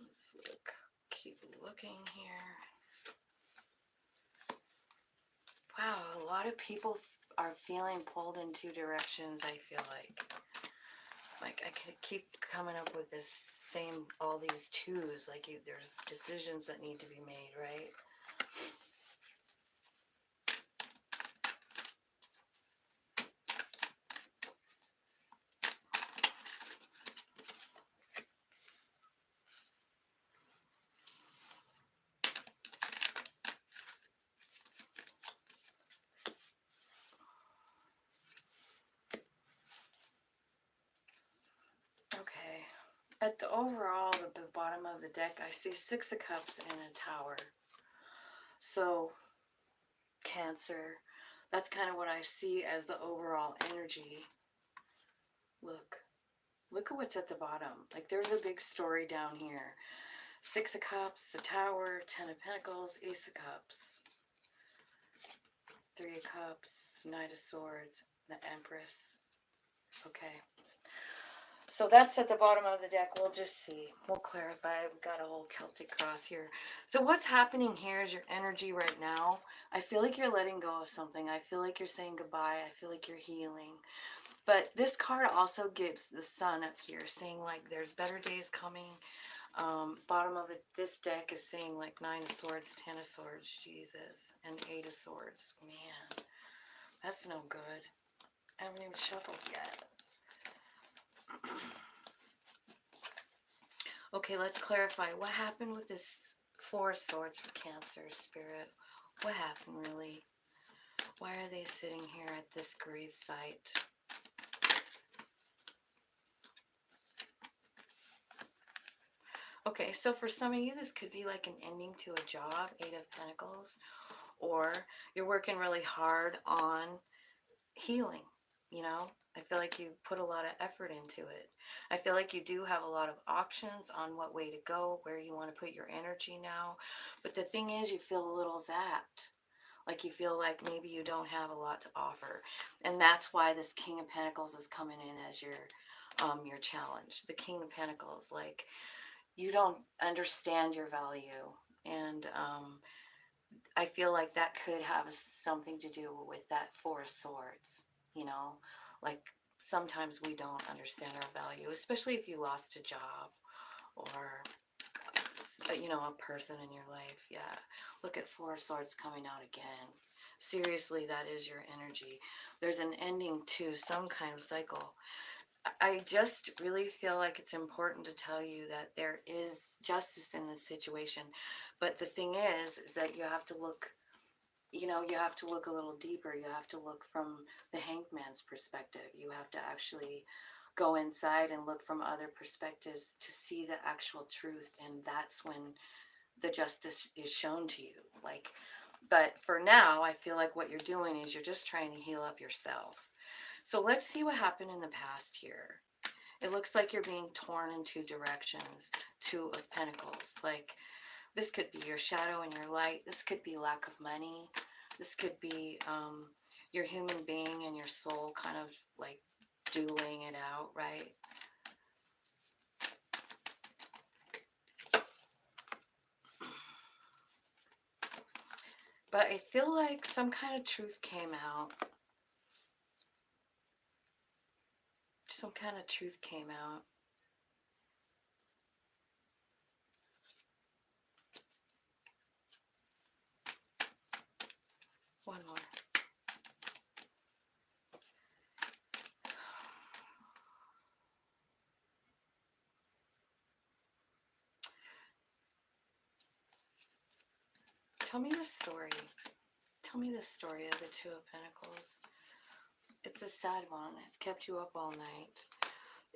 Let's look. Keep looking here. Wow, a lot of people are feeling pulled in two directions. I feel like I could keep coming up with this same all these twos. Like there's decisions that need to be made, right? Okay. At the overall, the bottom of the deck, I see Six of Cups and a Tower. So, Cancer, that's kind of what I see as the overall energy. Look. Look at what's at the bottom. Like, there's a big story down here. Six of Cups, the Tower, Ten of Pentacles, Ace of Cups, Three of Cups, Knight of Swords, the Empress. Okay. So that's at the bottom of the deck. We'll just see. We'll clarify. We've got a whole Celtic cross here. So what's happening here is your energy right now. I feel like you're letting go of something. I feel like you're saying goodbye. I feel like you're healing. But this card also gives the sun up here, saying like there's better days coming. Bottom of this deck is saying like Nine of Swords, Ten of Swords, Jesus, and Eight of Swords. Man, that's no good. I haven't even shuffled yet. Okay, let's clarify. What happened with this Four of Swords for Cancer, Spirit? What happened, really? Why are they sitting here at this grave site? Okay, so for some of you, this could be like an ending to a job, Eight of Pentacles, or you're working really hard on healing, you know? I feel like you put a lot of effort into it. I feel like you do have a lot of options on what way to go, where you want to put your energy now. But the thing is, you feel a little zapped. Like you feel like maybe you don't have a lot to offer. And that's why this King of Pentacles is coming in as your challenge. The King of Pentacles, like you don't understand your value. And I feel like that could have something to do with that Four of Swords, you know? Like sometimes we don't understand our value, especially if you lost a job or, you know, a person in your life. Yeah. Look at Four of Swords coming out again. Seriously, that is your energy. There's an ending to some kind of cycle. I just really feel like it's important to tell you that there is justice in this situation. But the thing is that you have to look, you know, you have to look a little deeper. You have to look from the Hanged Man's perspective. You have to actually go inside and look from other perspectives to see the actual truth. And that's when the justice is shown to you. Like, but for now, I feel like what you're doing is you're just trying to heal up yourself. So let's see what happened in the past here. It looks like you're being torn in two directions. Two of Pentacles. Like, this could be your shadow and your light. This could be lack of money. This could be your human being and your soul kind of like dueling it out, right? But I feel like some kind of truth came out. Some kind of truth came out. One more. Tell me the story. Tell me the story of the Two of Pentacles. It's a sad one. It's kept you up all night.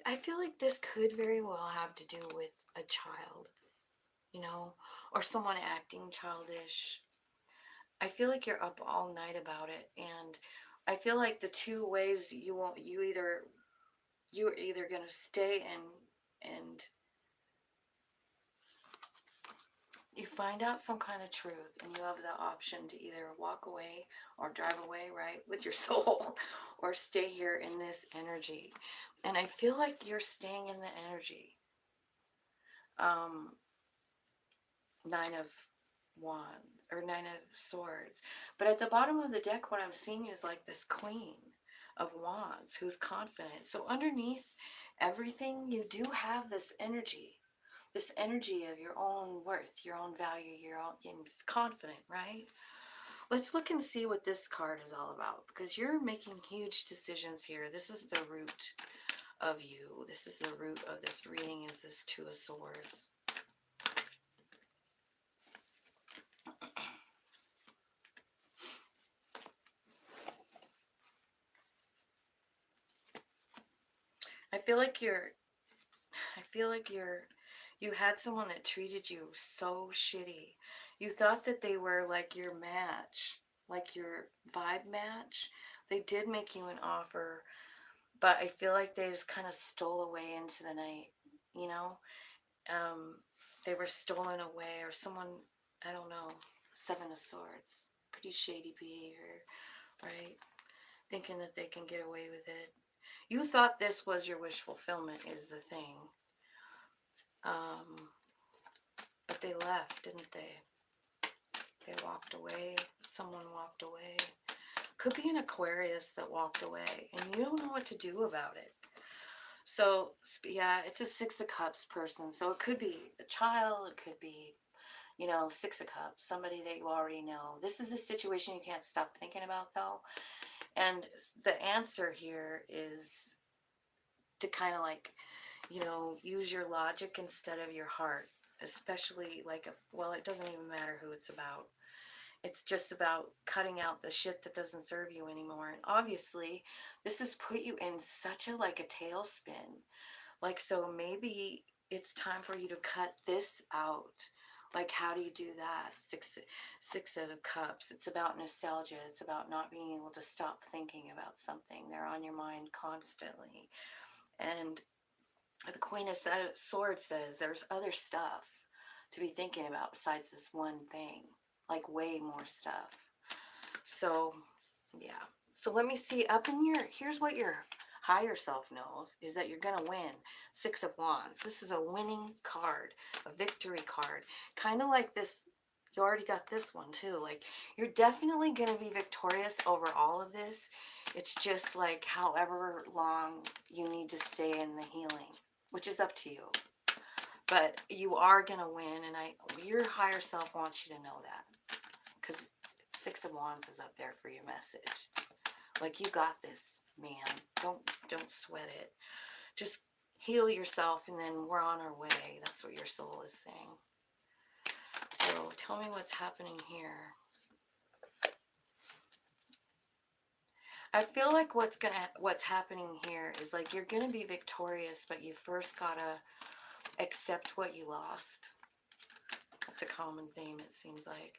I feel like this could very well have to do with a child, you know, or someone acting childish. I feel like you're up all night about it, and I feel like the two ways you won't, you're either gonna stay and you find out some kind of truth, and you have the option to either walk away or drive away, right, with your soul, or stay here in this energy. And I feel like you're staying in the energy. Nine of Wands, or Nine of Swords. But at the bottom of the deck, what I'm seeing is like this Queen of Wands who's confident. So underneath everything, you do have this energy. This energy of your own worth, your own value, your own, it's confident, right? Let's look and see what this card is all about, because you're making huge decisions here. This is the root of you. This is the root of this reading, is this Two of Swords. I feel like you had someone that treated you so shitty. You thought that they were like your match, like your vibe match. They did make you an offer, but I feel like they just kind of stole away into the night, you know? They were stolen away, or someone, I don't know, Seven of Swords. Pretty shady behavior, right? Thinking that they can get away with it. You thought this was your wish fulfillment, is the thing. But they left, didn't they? They walked away. Someone walked away. Could be an Aquarius that walked away, and you don't know what to do about it. So, yeah, it's a Six of Cups person. So it could be a child. It could be, you know, Six of Cups. Somebody that you already know. This is a situation you can't stop thinking about, though. And the answer here is to kind of like, you know, use your logic instead of your heart. Especially like, well, it doesn't even matter who it's about. It's just about cutting out the shit that doesn't serve you anymore. And obviously, this has put you in such a like a tailspin. Like, so maybe it's time for you to cut this out. Like, how do you do that? Six of Cups. It's about nostalgia. It's about not being able to stop thinking about something. They're on your mind constantly. And the Queen of Swords says there's other stuff to be thinking about besides this one thing. Like, way more stuff. So, yeah. So let me see, up in your, here's what your higher self knows, is that you're going to win. Six of Wands. This is a winning card, a victory card. Kind of like this, you already got this one too. Like, you're definitely going to be victorious over all of this. It's just like however long you need to stay in the healing, which is up to you. But you are going to win, and your higher self wants you to know that. Because Six of Wands is up there for your message. Like, you got this, man. Don't sweat it. Just heal yourself, and then we're on our way. That's what your soul is saying. So tell me what's happening here. I feel like what's happening here is like you're gonna be victorious, but you first gotta accept what you lost. That's a common theme, it seems like.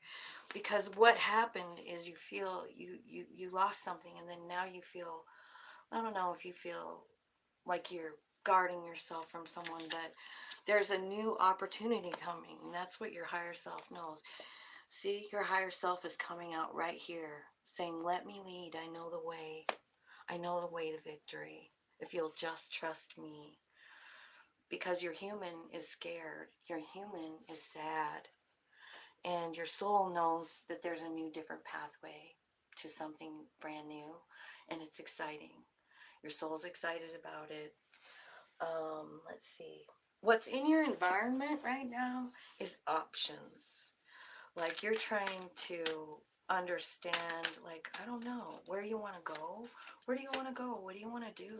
Because what happened is you feel you lost something, and then now you feel, I don't know if you feel like you're guarding yourself from someone, but there's a new opportunity coming, and that's what your higher self knows. See, your higher self is coming out right here saying, let me lead. I know the way. I know the way to victory if you'll just trust me. Because your human is scared. Your human is sad. And your soul knows that there's a new, different pathway to something brand new, and it's exciting. Your soul's excited about it. Let's see. What's in your environment right now is options. Like you're trying to understand, like, I don't know, where you want to go. Where do you want to go? What do you want to do?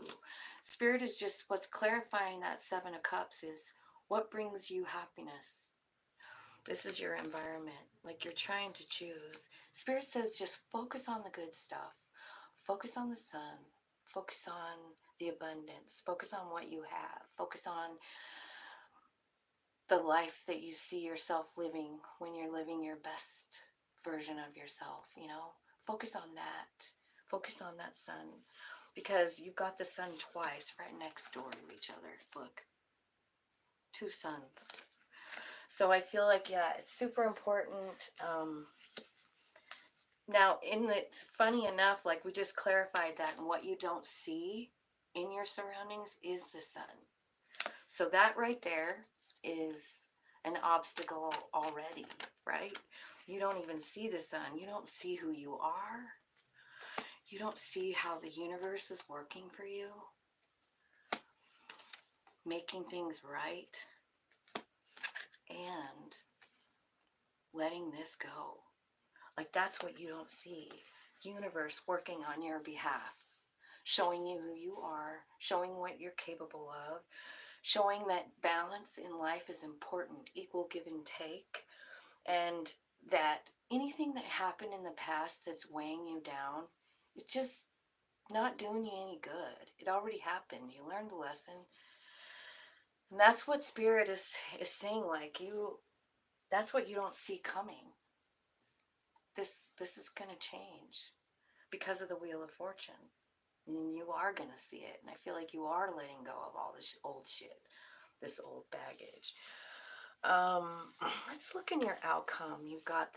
Spirit is just what's clarifying that Seven of Cups is what brings you happiness. This is your environment. Like you're trying to choose. Spirit says just focus on the good stuff. Focus on the sun. Focus on the abundance. Focus on what you have. Focus on the life that you see yourself living when you're living your best version of yourself, you know? Focus on that. Focus on that sun. Because you've got the sun twice right next door to each other. Look. Two suns. So I feel like, yeah, it's super important. Now, it's funny enough, like we just clarified that, and what you don't see in your surroundings is the sun. So that right there is an obstacle already, right? You don't even see the sun. You don't see who you are. You don't see how the universe is working for you, making things right, and letting this go. Like that's what you don't see. Universe working on your behalf, showing you who you are, showing what you're capable of, showing that balance in life is important, equal give and take, and that anything that happened in the past that's weighing you down, it's just not doing you any good. It already happened. You learned the lesson. And that's what Spirit is saying, like that's what you don't see coming. This is going to change because of the Wheel of Fortune. And you are going to see it. And I feel like you are letting go of all this old shit, this old baggage. Let's look in your outcome. You've got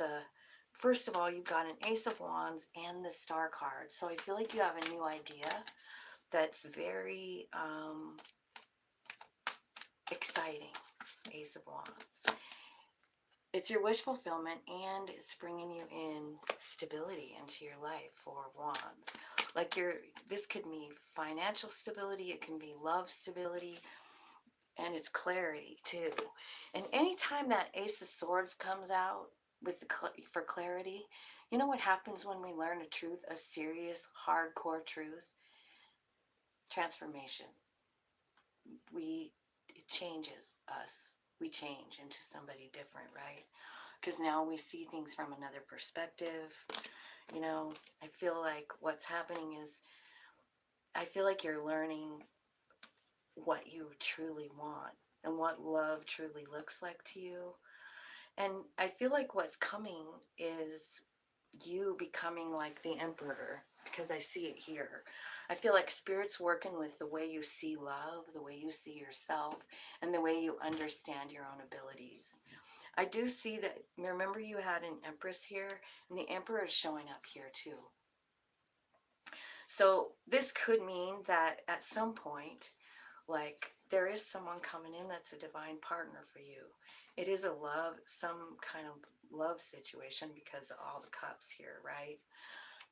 first of all, you've got an Ace of Wands and the Star card. So I feel like you have a new idea that's very exciting. Ace of Wands. It's your wish fulfillment, and it's bringing you in stability into your life. Four of Wands. Like this could mean financial stability. It can be love stability. And it's clarity too. And anytime that Ace of Swords comes out for clarity, you know what happens when we learn a truth, a serious, hardcore truth? Transformation. It changes us. We change into somebody different, right? Because now we see things from another perspective. You know, I feel like what's happening is, I feel like you're learning what you truly want and what love truly looks like to you. And I feel like what's coming is you becoming like the Emperor, because I see it here. I feel like Spirit's working with the way you see love, the way you see yourself, and the way you understand your own abilities. I do see that, remember you had an Empress here, and the Emperor is showing up here too. So this could mean that at some point, like, there is someone coming in that's a divine partner for you. It is some kind of love situation because of all the cups here, right?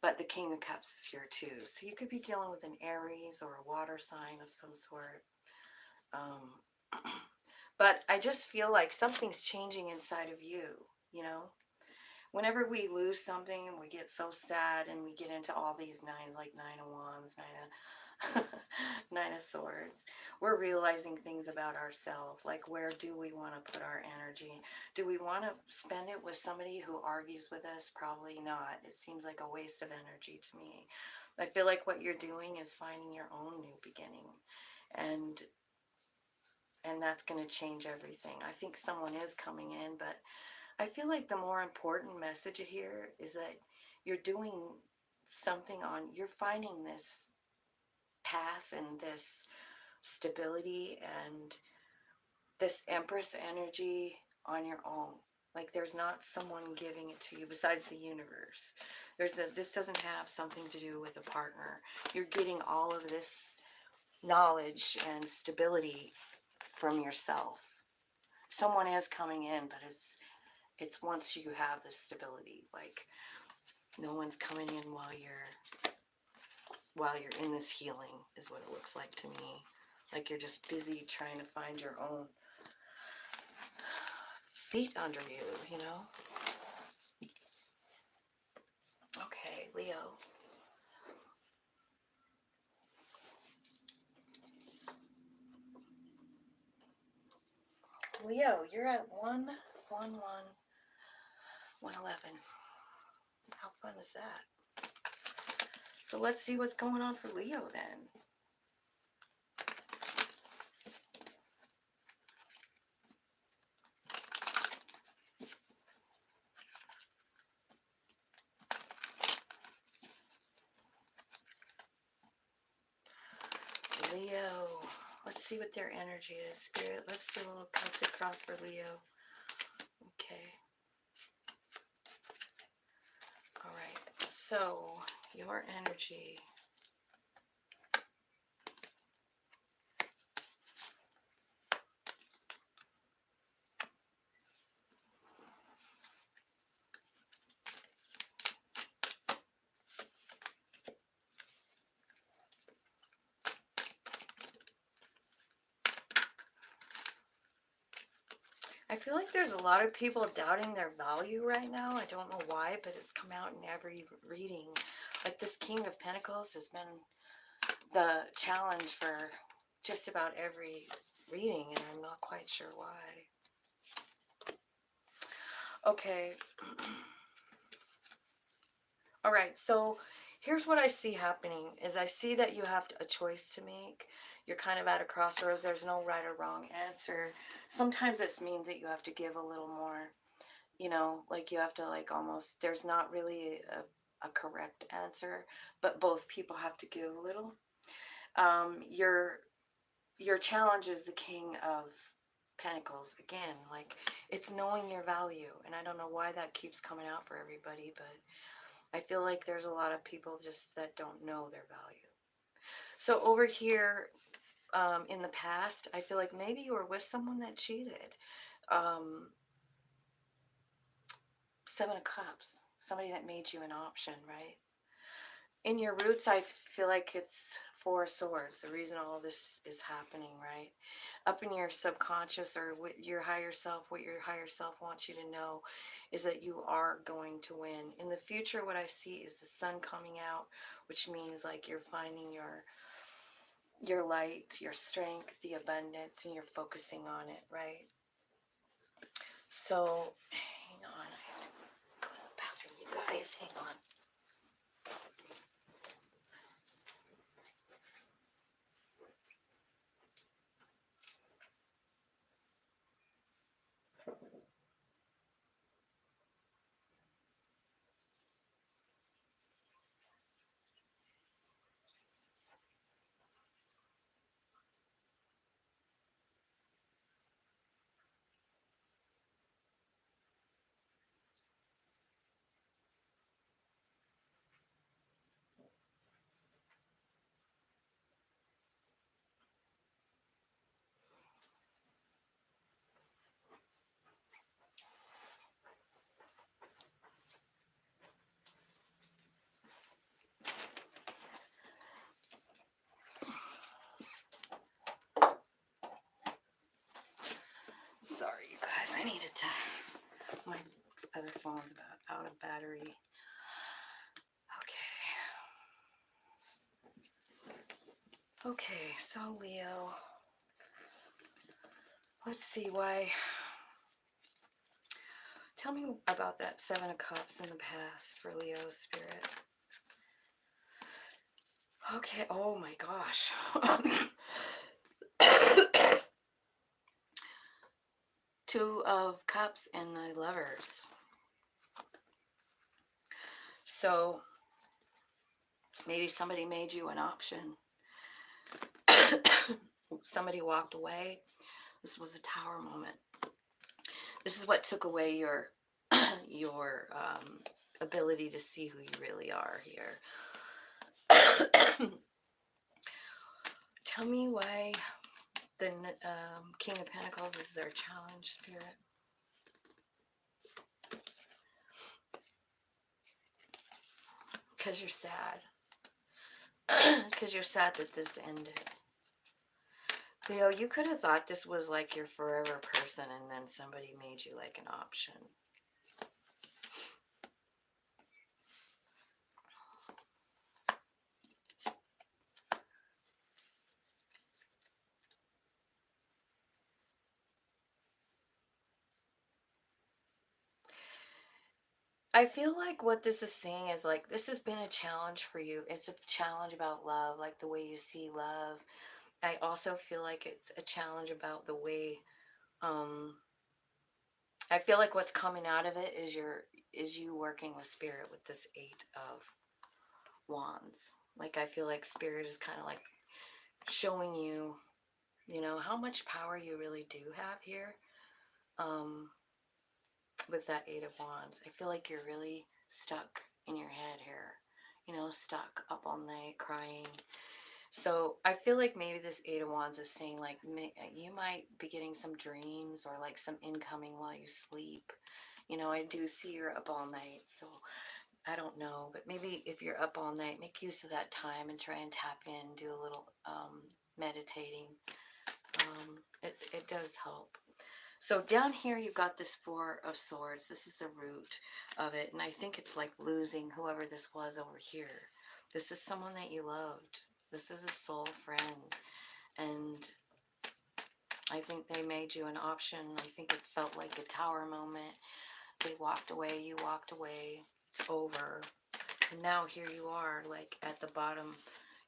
But the King of Cups is here too. So you could be dealing with an Aries or a water sign of some sort. But I just feel like something's changing inside of you, you know? Whenever we lose something and we get so sad and we get into all these nines, like Nine of Wands, Nine of Swords, we're realizing things about ourselves. Like, where do we want to put our energy? Do we want to spend it with somebody who argues with us? Probably not. It seems like a waste of energy to me. I feel like what you're doing is finding your own new beginning. And that's going to change everything. I think someone is coming in, but I feel like the more important message here is that you're doing something you're finding this path and this stability and this Empress energy on your own. Like, there's not someone giving it to you besides the universe. This doesn't have something to do with a partner. You're getting all of this knowledge and stability from yourself. Someone is coming in, but It's once you have this stability, like no one's coming in while you're in this healing is what it looks like to me. Like you're just busy trying to find your own feet under you, you know? Okay, Leo. Leo, you're at 111. How fun is that? So let's see what's going on for Leo then. Leo. Let's see what their energy is. Spirit, let's do a little Celtic cross for Leo. Okay. All right. So, your energy. I feel like there's a lot of people doubting their value right now. I don't know why, but it's come out in every reading. Like this King of Pentacles has been the challenge for just about every reading, and I'm not quite sure why. Okay. All right, so here's what I see happening is I see that you have a choice to make. You're kind of at a crossroads. There's no right or wrong answer. Sometimes this means that you have to give a little more, you know, like you have to like almost, there's not really a correct answer, but both people have to give a little. Your challenge is the King of Pentacles. Again, like it's knowing your value. And I don't know why that keeps coming out for everybody, but I feel like there's a lot of people just that don't know their value. So over here, in the past, I feel like maybe you were with someone that cheated. Seven of Cups, somebody that made you an option, right? In your roots, I feel like it's Four of Swords, the reason all this is happening, right? Up in your subconscious or with your higher self, what your higher self wants you to know is that you are going to win. In the future, what I see is the sun coming out, which means like you're finding your light, your strength, the abundance, and you're focusing on it, right? So, hang on. I have to go to the bathroom, you guys. Hang on. Sorry, you guys. I needed to. My other phone's about out of battery. Okay. Okay, so Leo. Let's see why. Tell me about that Seven of Cups in the past for Leo's spirit. Okay, oh my gosh. Two of Cups and the Lovers. So maybe somebody made you an option. Somebody walked away. This was a Tower moment. This is what took away your ability to see who you really are here. Tell me why the King of Pentacles is their challenge, Spirit. Because you're sad. Because you're sad that this ended. Leo, you could have thought this was like your forever person and then somebody made you like an option. I feel like what this is saying is like this has been a challenge for you. It's a challenge about love, like the way you see love. I also feel like it's a challenge about the way I feel like what's coming out of it is you working with spirit with this 8 of wands. Like I feel like spirit is kind of like showing you, you know, how much power you really do have here. With that 8 of wands, I feel like you're really stuck in your head here, you know, stuck up all night crying. So I feel like maybe this 8 of wands is saying like you might be getting some dreams or like some incoming while you sleep. You know, I do see you're up all night, so I don't know, but maybe if you're up all night, make use of that time and try and tap in, do a little meditating. It does help. So down here you've got this 4 of swords. This is the root of it, and I think it's like losing whoever this was over here. This is someone that you loved. This is a soul friend, and I think they made you an option. I think it felt like a tower moment. They walked away, you walked away, it's over. And now here you are, like at the bottom,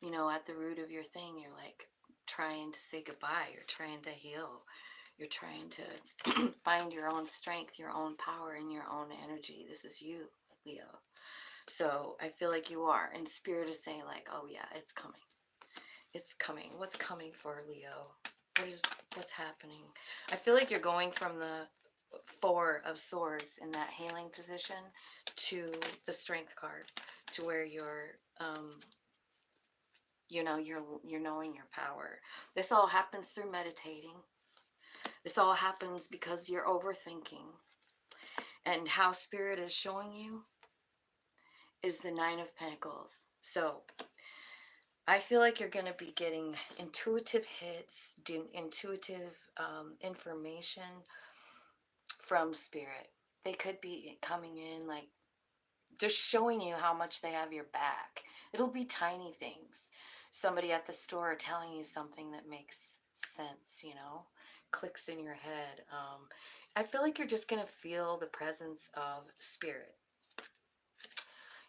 you know, at the root of your thing. You're like trying to say goodbye. You're trying to heal. You're trying to find your own strength, your own power, and your own energy. This is you, Leo. So I feel like you are. And spirit is saying like, oh yeah, it's coming. It's coming. What's coming for Leo? What's happening? I feel like you're going from the 4 of swords in that healing position to the strength card, to where you're you know, you're knowing your power. This all happens through meditating. This all happens because you're overthinking. And how spirit is showing you is the 9 of Pentacles. So I feel like you're going to be getting intuitive hits, intuitive information from spirit. They could be coming in like just showing you how much they have your back. It'll be tiny things. Somebody at the store telling you something that makes sense, you know, clicks in your head. I feel like you're just going to feel the presence of spirit.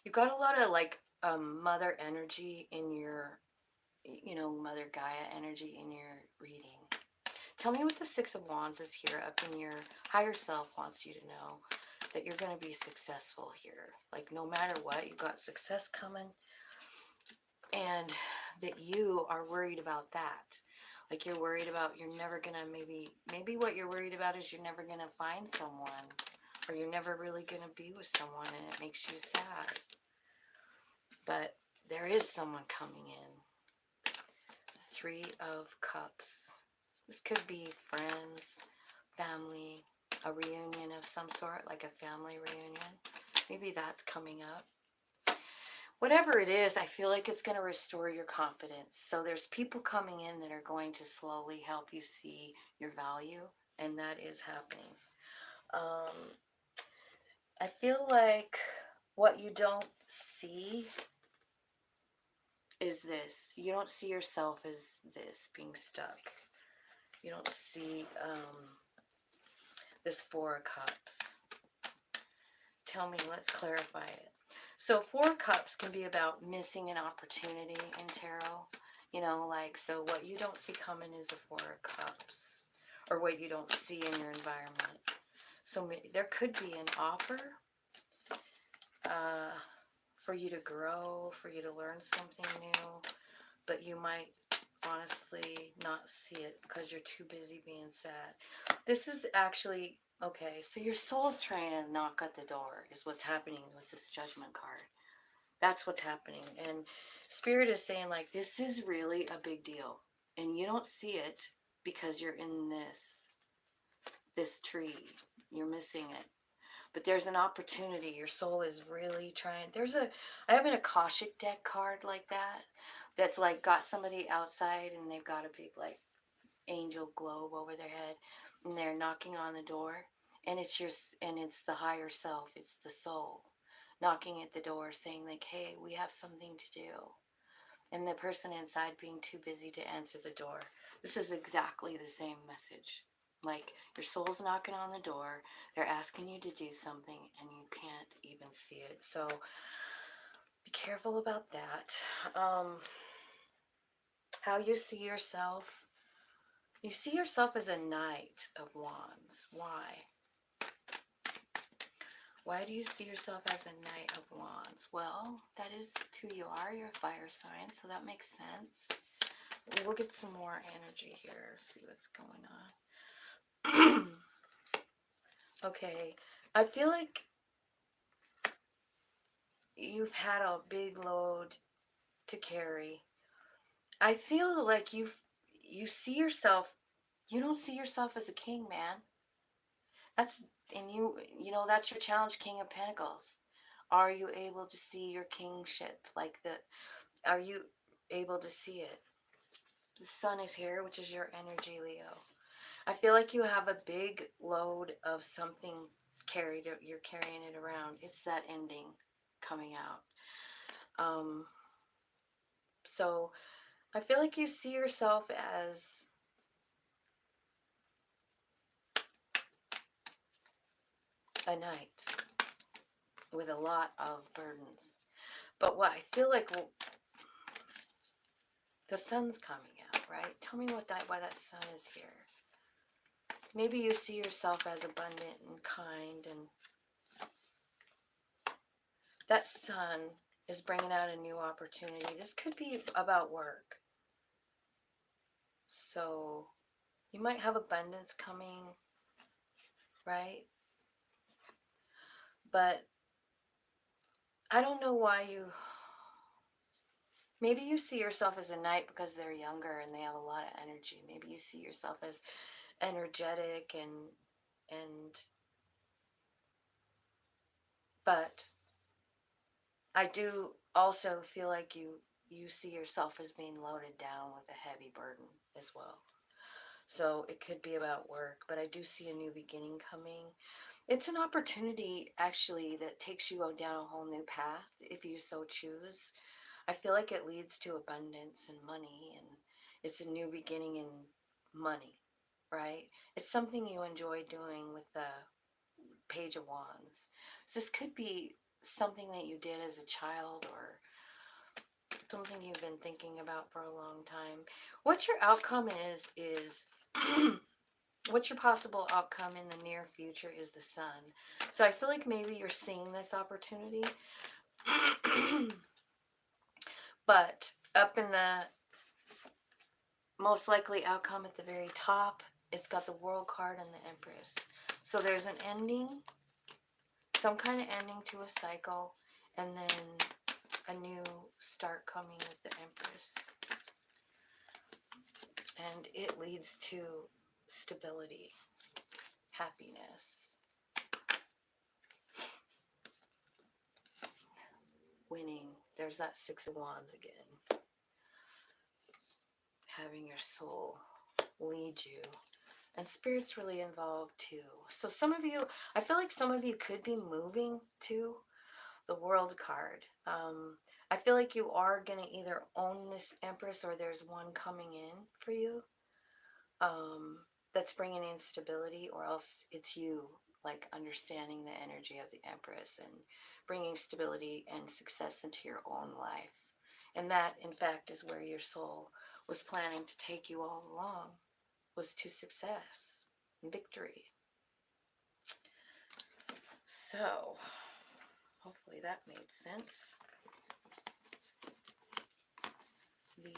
You've got a lot of like mother energy in your, you know, Mother Gaia energy in your reading. Tell me what the 6 of Wands is here up in your higher self wants you to know that you're going to be successful here. Like no matter what, you've got success coming, and that you are worried about that. Like you're worried about you're never going to, maybe what you're worried about is you're never going to find someone, or you're never really going to be with someone, and it makes you sad. But there is someone coming in. 3 of Cups. This could be friends, family, a reunion of some sort, like a family reunion. Maybe that's coming up. Whatever it is, I feel like it's going to restore your confidence. So there's people coming in that are going to slowly help you see your value, and that is happening. I feel like what you don't see is this. You don't see yourself as this, being stuck. You don't see this 4 of Cups. Tell me, let's clarify it. So 4 of Cups can be about missing an opportunity in tarot. You know, like, so what you don't see coming is the 4 of Cups. Or what you don't see in your environment. So there could be an offer for you to grow, for you to learn something new. But you might honestly not see it because you're too busy being sad. This is actually, okay, so your soul's trying to knock at the door is what's happening with this Judgment card. That's what's happening. And Spirit is saying, like, this is really a big deal. And you don't see it because you're in this tree. You're missing it. but there's an opportunity. Your soul is really trying. I have an Akashic deck card like that. That's like got somebody outside and they've got a big like angel globe over their head, and they're knocking on the door, and it's the higher self, it's the soul knocking at the door saying like, hey, we have something to do, and the person inside being too busy to answer the door. This is exactly the same message. Like, your soul's knocking on the door, they're asking you to do something and you can't even see it. So be careful about that. How you see yourself. You see yourself as a Knight of Wands. Why? Why do you see yourself as a Knight of Wands? Well, that is who you are. You're a fire sign, so that makes sense. We'll get some more energy here, see what's going on. Okay, I feel like you've had a big load to carry. I feel like you see yourself, you don't see yourself as a king, man. That's, and you know, that's your challenge, King of Pentacles. Are you able to see your kingship? Are you able to see it? The sun is here, which is your energy, Leo. I feel like you have a big load of something you're carrying it around. It's that ending coming out. So I feel like you see yourself as a knight with a lot of burdens. But what I feel like, well, the sun's coming out, right? Tell me why that sun is here. Maybe you see yourself as abundant and kind, and that sun is bringing out a new opportunity. This could be about work. So you might have abundance coming, right? But I don't know why maybe you see yourself as a knight because they're younger and they have a lot of energy. Maybe you see yourself as energetic but I do also feel like you see yourself as being loaded down with a heavy burden as well. So it could be about work, but I do see a new beginning coming. It's an opportunity, actually, that takes you down a whole new path if you so choose. I feel like it leads to abundance and money, and it's a new beginning in money, right? It's something you enjoy doing with the Page of Wands. So this could be something that you did as a child, or something you've been thinking about for a long time. What your outcome is what your possible outcome in the near future is the sun. So I feel like maybe you're seeing this opportunity. But up in the most likely outcome at the very top, it's got the World card and the Empress. So there's an ending, some kind of ending to a cycle, and then a new start coming with the Empress. And it leads to stability, happiness, winning. There's that Six of Wands again. Having your soul lead you. And Spirit's really involved too. So some of you, I feel like some of you could be moving to the World card. I feel like you are going to either own this Empress, or there's one coming in for you that's bringing in stability, or else it's you, like, understanding the energy of the Empress and bringing stability and success into your own life. And that, in fact, is where your soul was planning to take you all along, was to success and victory. So hopefully that made sense, Leo.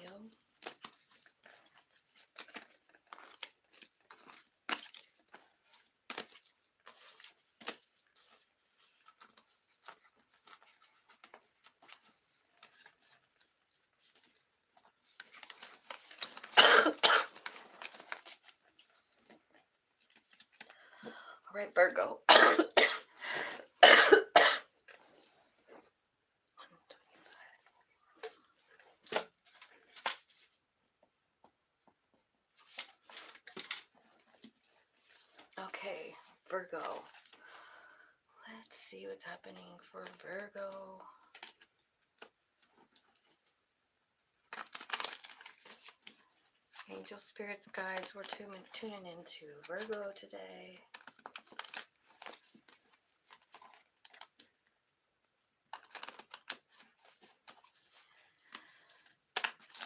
All right, Virgo. Virgo. Let's see what's happening for Virgo. Angel spirits, guides, we're tuning into Virgo today.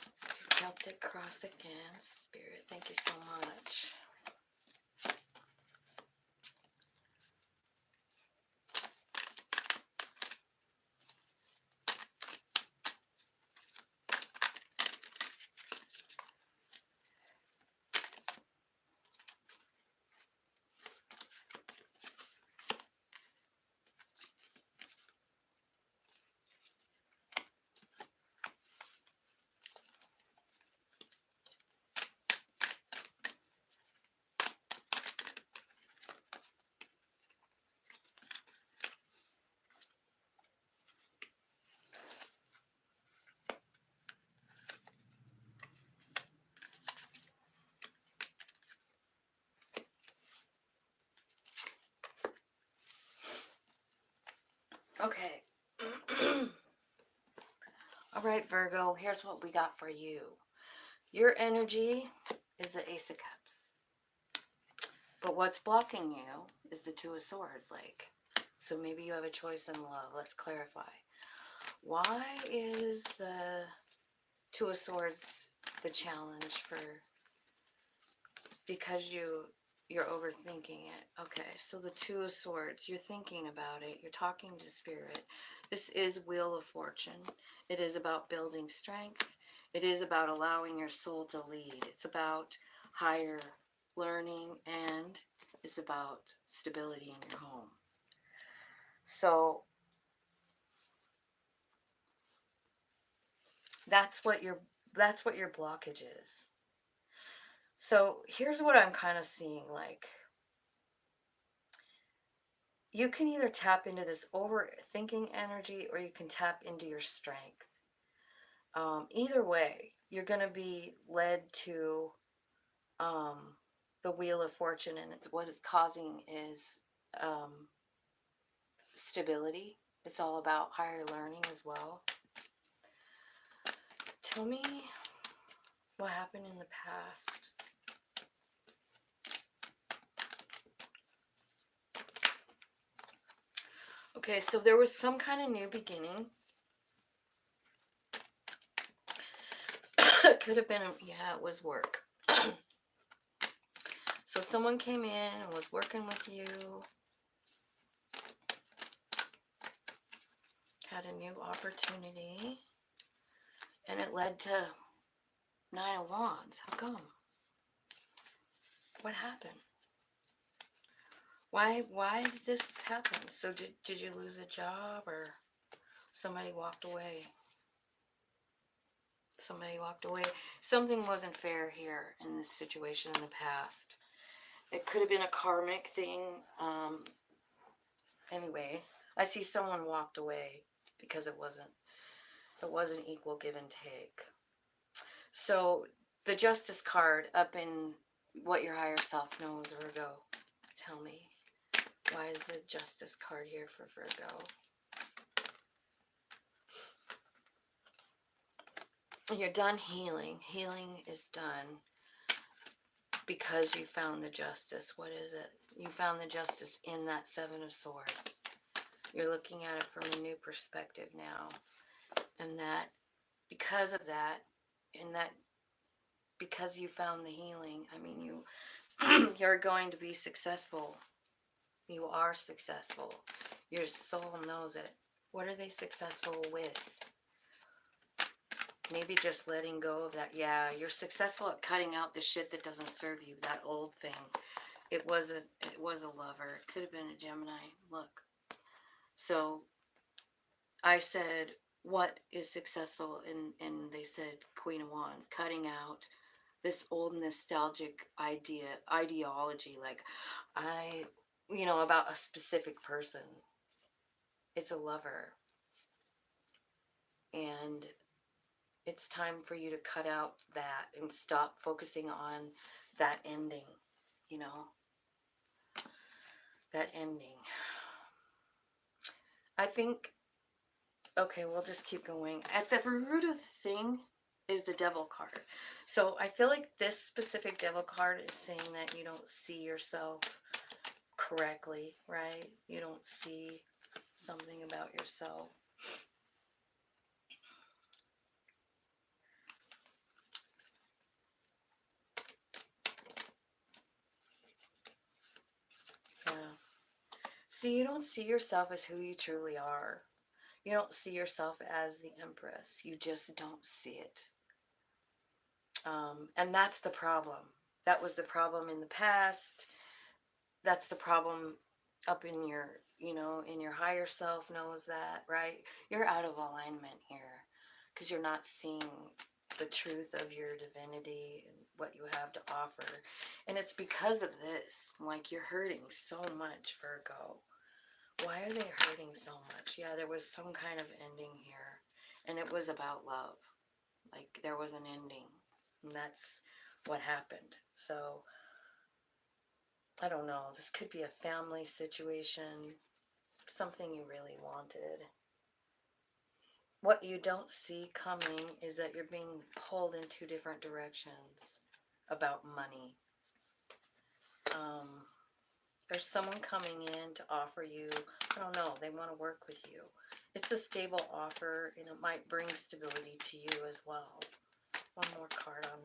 Let's do Celtic cross again. Spirit, thank you so much. Okay. All right, Virgo, here's what we got for you. Your energy is the Ace of Cups. But what's blocking you is the Two of Swords, like. So maybe you have a choice in love. Let's clarify. Why is the Two of Swords the challenge for... Because you're overthinking it. Okay, so the Two of Swords, you're thinking about it, you're talking to Spirit. This is Wheel of Fortune. It is about building strength. It is about allowing your soul to lead. It's about higher learning, and it's about stability in your home. So that's what your blockage is. So here's what I'm kind of seeing, like, you can either tap into this overthinking energy or you can tap into your strength. Either way, you're going to be led to the Wheel of Fortune, and what it's causing is stability. It's all about higher learning as well. Tell me what happened in the past. Okay, so there was some kind of new beginning. It could have been, yeah, it was work. So someone came in and was working with you, had a new opportunity, and it led to Nine of Wands. How come? What happened? Why did this happen? So did you lose a job, or somebody walked away? Somebody walked away. Something wasn't fair here in this situation in the past. It could have been a karmic thing. Anyway, I see someone walked away because it wasn't equal give and take. So the Justice card up in what your higher self knows, Virgo. Tell me, why is the Justice card here for Virgo? You're done healing. Healing is done because you found the Justice. What is it? You found the Justice in that Seven of Swords. You're looking at it from a new perspective now. And that, because of that, because you found the healing, I mean, you're going to be successful. You are successful. Your soul knows it. What are they successful with? Maybe just letting go of that. Yeah, you're successful at cutting out the shit that doesn't serve you, that old thing. It was a lover. It could have been a Gemini. Look. So I said, what is successful? And they said Queen of Wands. Cutting out this old nostalgic ideology, like about a specific person. It's a lover. And it's time for you to cut out that and stop focusing on that ending, that ending. I think, okay, we'll just keep going. At the root of the thing is the devil card. So I feel like this specific devil card is saying that you don't see yourself correctly, right? You don't see something about yourself. Yeah. See, you don't see yourself as who you truly are. You don't see yourself as the Empress. You just don't see it. And that's the problem. That was the problem in the past. That's the problem up in your, in your higher self knows that, right? You're out of alignment here because you're not seeing the truth of your divinity and what you have to offer. And it's because of this. Like, you're hurting so much, Virgo. Why are they hurting so much? Yeah, there was some kind of ending here. And it was about love. Like, there was an ending. And that's what happened. So, I don't know. This could be a family situation. Something you really wanted. What you don't see coming is that you're being pulled in two different directions about money. There's someone coming in to offer you, I don't know, they want to work with you. It's a stable offer, and it might bring stability to you as well. One more card on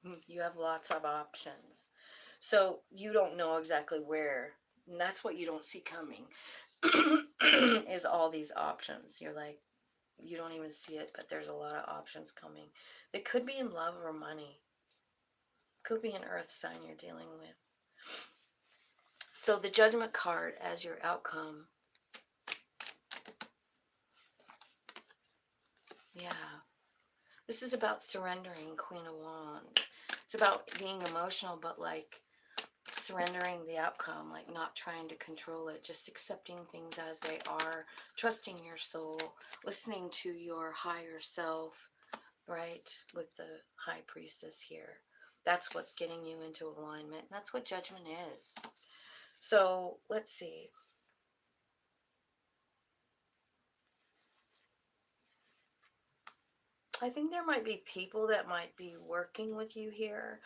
that. You have lots of options. So you don't know exactly where. And that's what you don't see coming, is all these options. You're like, you don't even see it, but there's a lot of options coming. They could be in love or money. Could be an earth sign you're dealing with. So the Judgment card as your outcome. Yeah. This is about surrendering, Queen of Wands. It's about being emotional, but like surrendering the outcome, like not trying to control it, just accepting things as they are, trusting your soul, listening to your higher self, right? With the High Priestess here. That's what's getting you into alignment. That's what Judgment is. So let's see. I think there might be people that might be working with you here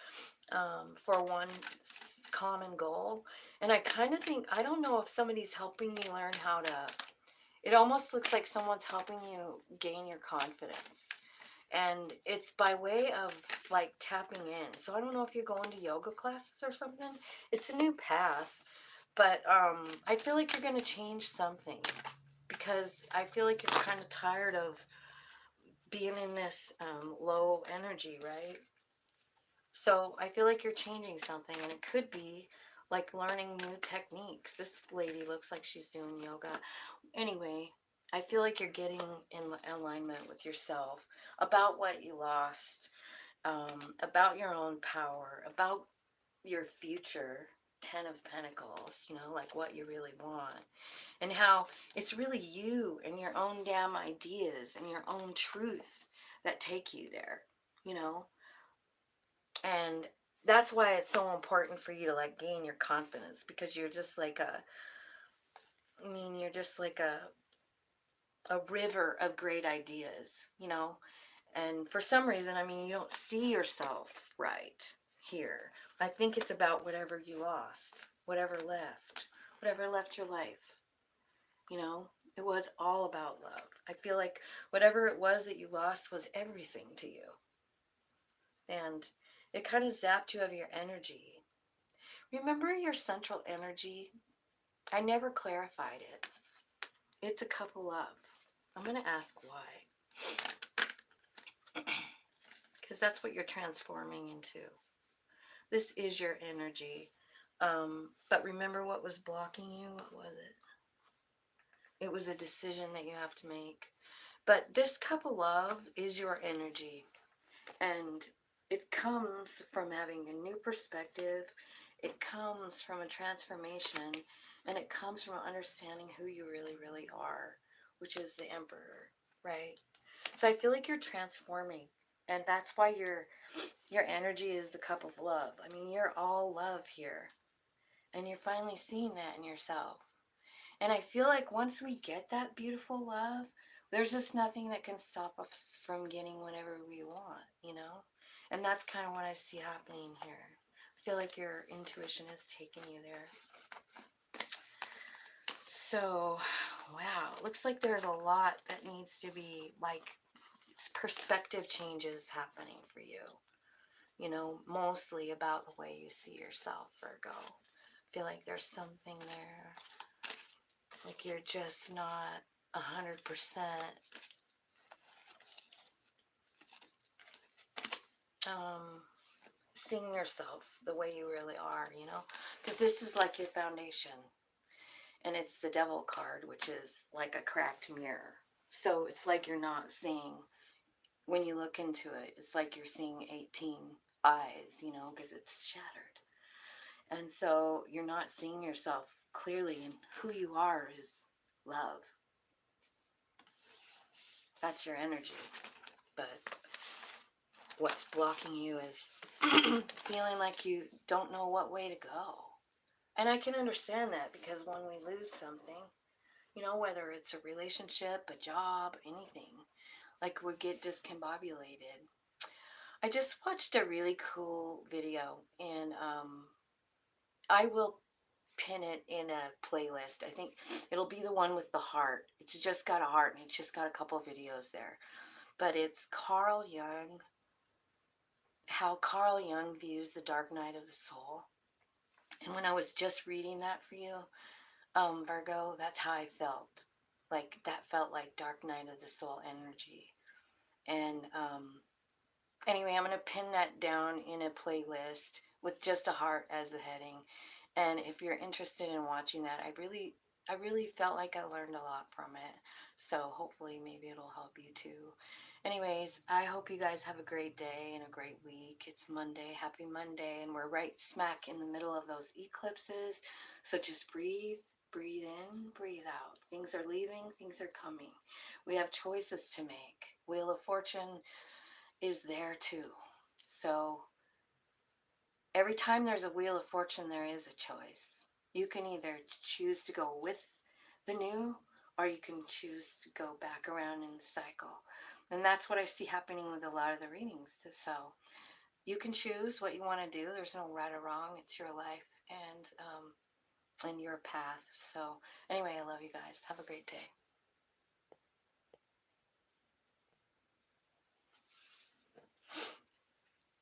for one common goal. And I kind of think, I don't know if somebody's helping you learn how to, it almost looks like someone's helping you gain your confidence. And it's by way of like tapping in. So I don't know if you're going to yoga classes or something. It's a new path. But I feel like you're going to change something. Because I feel like you're kind of tired of being in this low energy, right? So I feel like you're changing something, and it could be like learning new techniques. This lady looks like she's doing yoga. Anyway, I feel like you're getting in alignment with yourself about what you lost, about your own power, about your future. 10 of Pentacles, like what you really want. And how it's really you and your own damn ideas and your own truth that take you there, you know? And that's why it's so important for you to like gain your confidence, because you're just like you're just like a river of great ideas, And for some reason, you don't see yourself right here. I think it's about whatever you lost, whatever left your life. It was all about love. I feel like whatever it was that you lost was everything to you. And it kind of zapped you of your energy. Remember your central energy? I never clarified it. It's a couple of. I'm going to ask why. Because that's what you're transforming into. This is your energy. But remember what was blocking you? What was it? It was a decision that you have to make. But this couple love is your energy. And it comes from having a new perspective. It comes from a transformation. And it comes from understanding who you really, really are, which is the Emperor, right? So I feel like you're transforming. And that's why your energy is the cup of love. I mean, you're all love here. And you're finally seeing that in yourself. And I feel like once we get that beautiful love, there's just nothing that can stop us from getting whatever we want, you know? And that's kind of what I see happening here. I feel like your intuition is taking you there. So, wow, looks like there's a lot that needs to be, like, perspective changes happening for you. You know, mostly about the way you see yourself, Virgo. I feel like there's something there. Like you're just not 100% seeing yourself the way you really are, you know? Because this is like your foundation. And it's the devil card, which is like a cracked mirror. So it's like you're not seeing, when you look into it, it's like you're seeing 18 eyes, you know, because it's shattered. And so you're not seeing yourself clearly, and who you are is love. That's your energy. But what's blocking you is feeling like you don't know what way to go. And I can understand that, because when we lose something, you know, whether it's a relationship, a job, anything, like we get discombobulated. I just watched a really cool video, and I will pin it in a playlist. I think it'll be the one with the heart. It's just got a heart, and it's just got a couple of videos there. But it's Carl Jung, how Carl Jung views the dark night of the soul. And when I was just reading that for you, Virgo, that's how I felt. Like, that felt like dark night of the soul energy. And anyway, I'm going to pin that down in a playlist with just a heart as the heading. And if you're interested in watching that, I really felt like I learned a lot from it. So hopefully maybe it'll help you too. Anyways, I hope you guys have a great day and a great week. It's Monday. Happy Monday. And we're right smack in the middle of those eclipses. So just breathe, breathe in, breathe out. Things are leaving, things are coming. We have choices to make. Wheel of Fortune is there too. So every time there's a Wheel of Fortune, there is a choice. You can either choose to go with the new, or you can choose to go back around in the cycle. And that's what I see happening with a lot of the readings. So you can choose what you want to do. There's no right or wrong. It's your life and your path. So anyway, I love you guys. Have a great day.